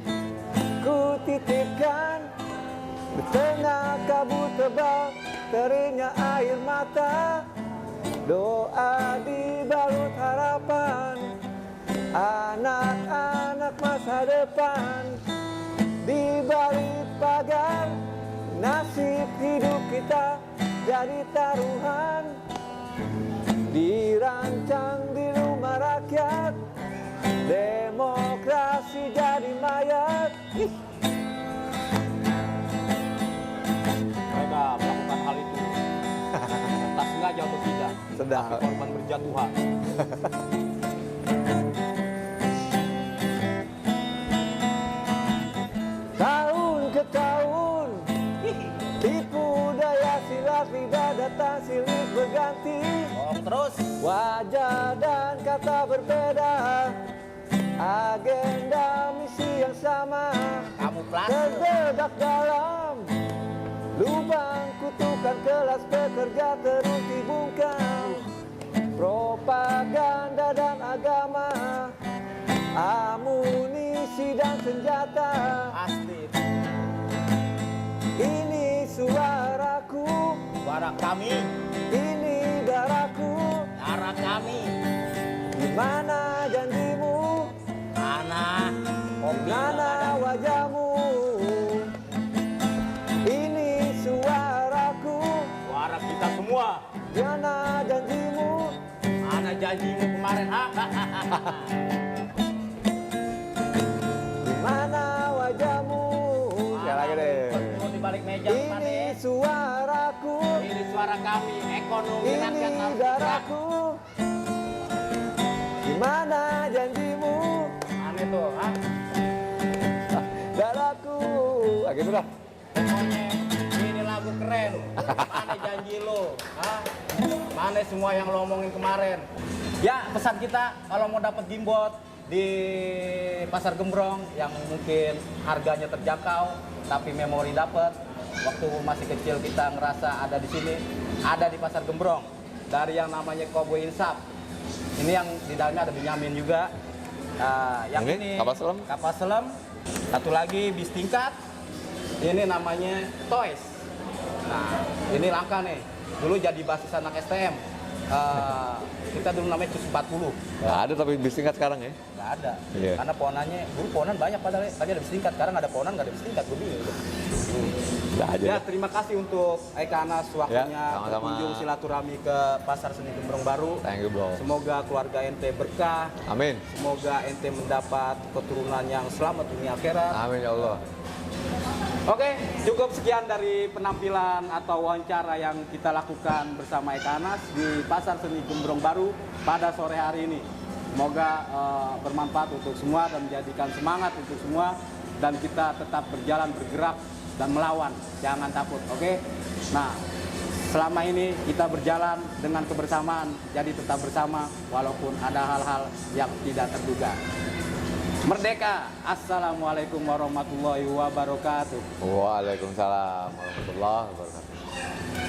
Ku titipkan di tengah kabut tebal, teringnya air mata, doa dibalut harapan. Anak-anak masa depan di balik pagar, nasib hidup kita jadi taruhan, dirancang di rumah rakyat, demokrasi jadi mayat. Mereka melakukan hal itu entah sengaja atau tidak. Sedang. Tapi korban berjatuhan. Tahun ke tahun, tipu daya silat lidah datang silih berganti. Terus Wajah dan kata berbeda, agenda misi yang sama, kamu plastik. terjebak dalam lubang kutukan kelas pekerja terus dibungkam. propaganda dan agama, amunisi dan senjata. Pasti Ini suaraku, suara kami, ini darahku. darah kami, Di mana janjimu, tanah, kopi, di mana wajahmu. Ini suaraku, suara kita semua. di mana janjimu, Mana janjimu kemarin? di mana wajahmu. Sekali lagi deh. Bertemu di balik meja mana? Ini suaraku, Ini suara kami, ekonomi rakyat ini harus bergerak. darahku. Di mana janjimu, Mana tuh? darahku. Ah, gitu dah. Pokoknya ini lagu keren. Mana janji lo? Mana semua yang lo omongin kemarin? Ya, pesan kita kalau mau dapat gimbot di Pasar Gembrong yang mungkin harganya terjangkau tapi memori dapat. Waktu masih kecil kita ngerasa ada di sini, ada di Pasar Gembrong. Dari yang namanya Cowboy Insap. Ini yang di dalamnya ada Benyamin juga. Yang ini Kapal selam. Kapal selam. Satu lagi bis tingkat. Ini namanya Toys. Nah, ini langka nih. Dulu jadi basis anak STM. Kita dulu namanya CUS 40. Nggak ada tapi bis tingkat sekarang ya. Nggak ada. Iya. Karena ponannya, dulu ponan banyak padahal tadi ada bis tingkat. Sekarang ada ponan, nggak ada bis tingkat. Gue bingung. Nggak aja. Ya, terima kasih untuk Eka Anas waktunya Ya, sama-sama. berkunjung silaturahmi ke Pasar Seni Gembrong Baru. Thank you bro. Semoga keluarga ente berkah. Amin. Semoga ente mendapat keturunan yang selamat dunia akhirat. Amin ya Allah. Oke, cukup sekian dari penampilan atau wawancara yang kita lakukan bersama Eka Anas di Pasar Seni Gembrong Baru pada sore hari ini. Semoga bermanfaat untuk semua dan menjadikan semangat untuk semua dan kita tetap berjalan bergerak dan melawan, jangan takut, oke? Nah, selama ini kita berjalan dengan kebersamaan, jadi tetap bersama walaupun ada hal-hal yang tidak terduga. Merdeka! Assalamualaikum warahmatullahi wabarakatuh. Waalaikumsalam warahmatullahi wabarakatuh.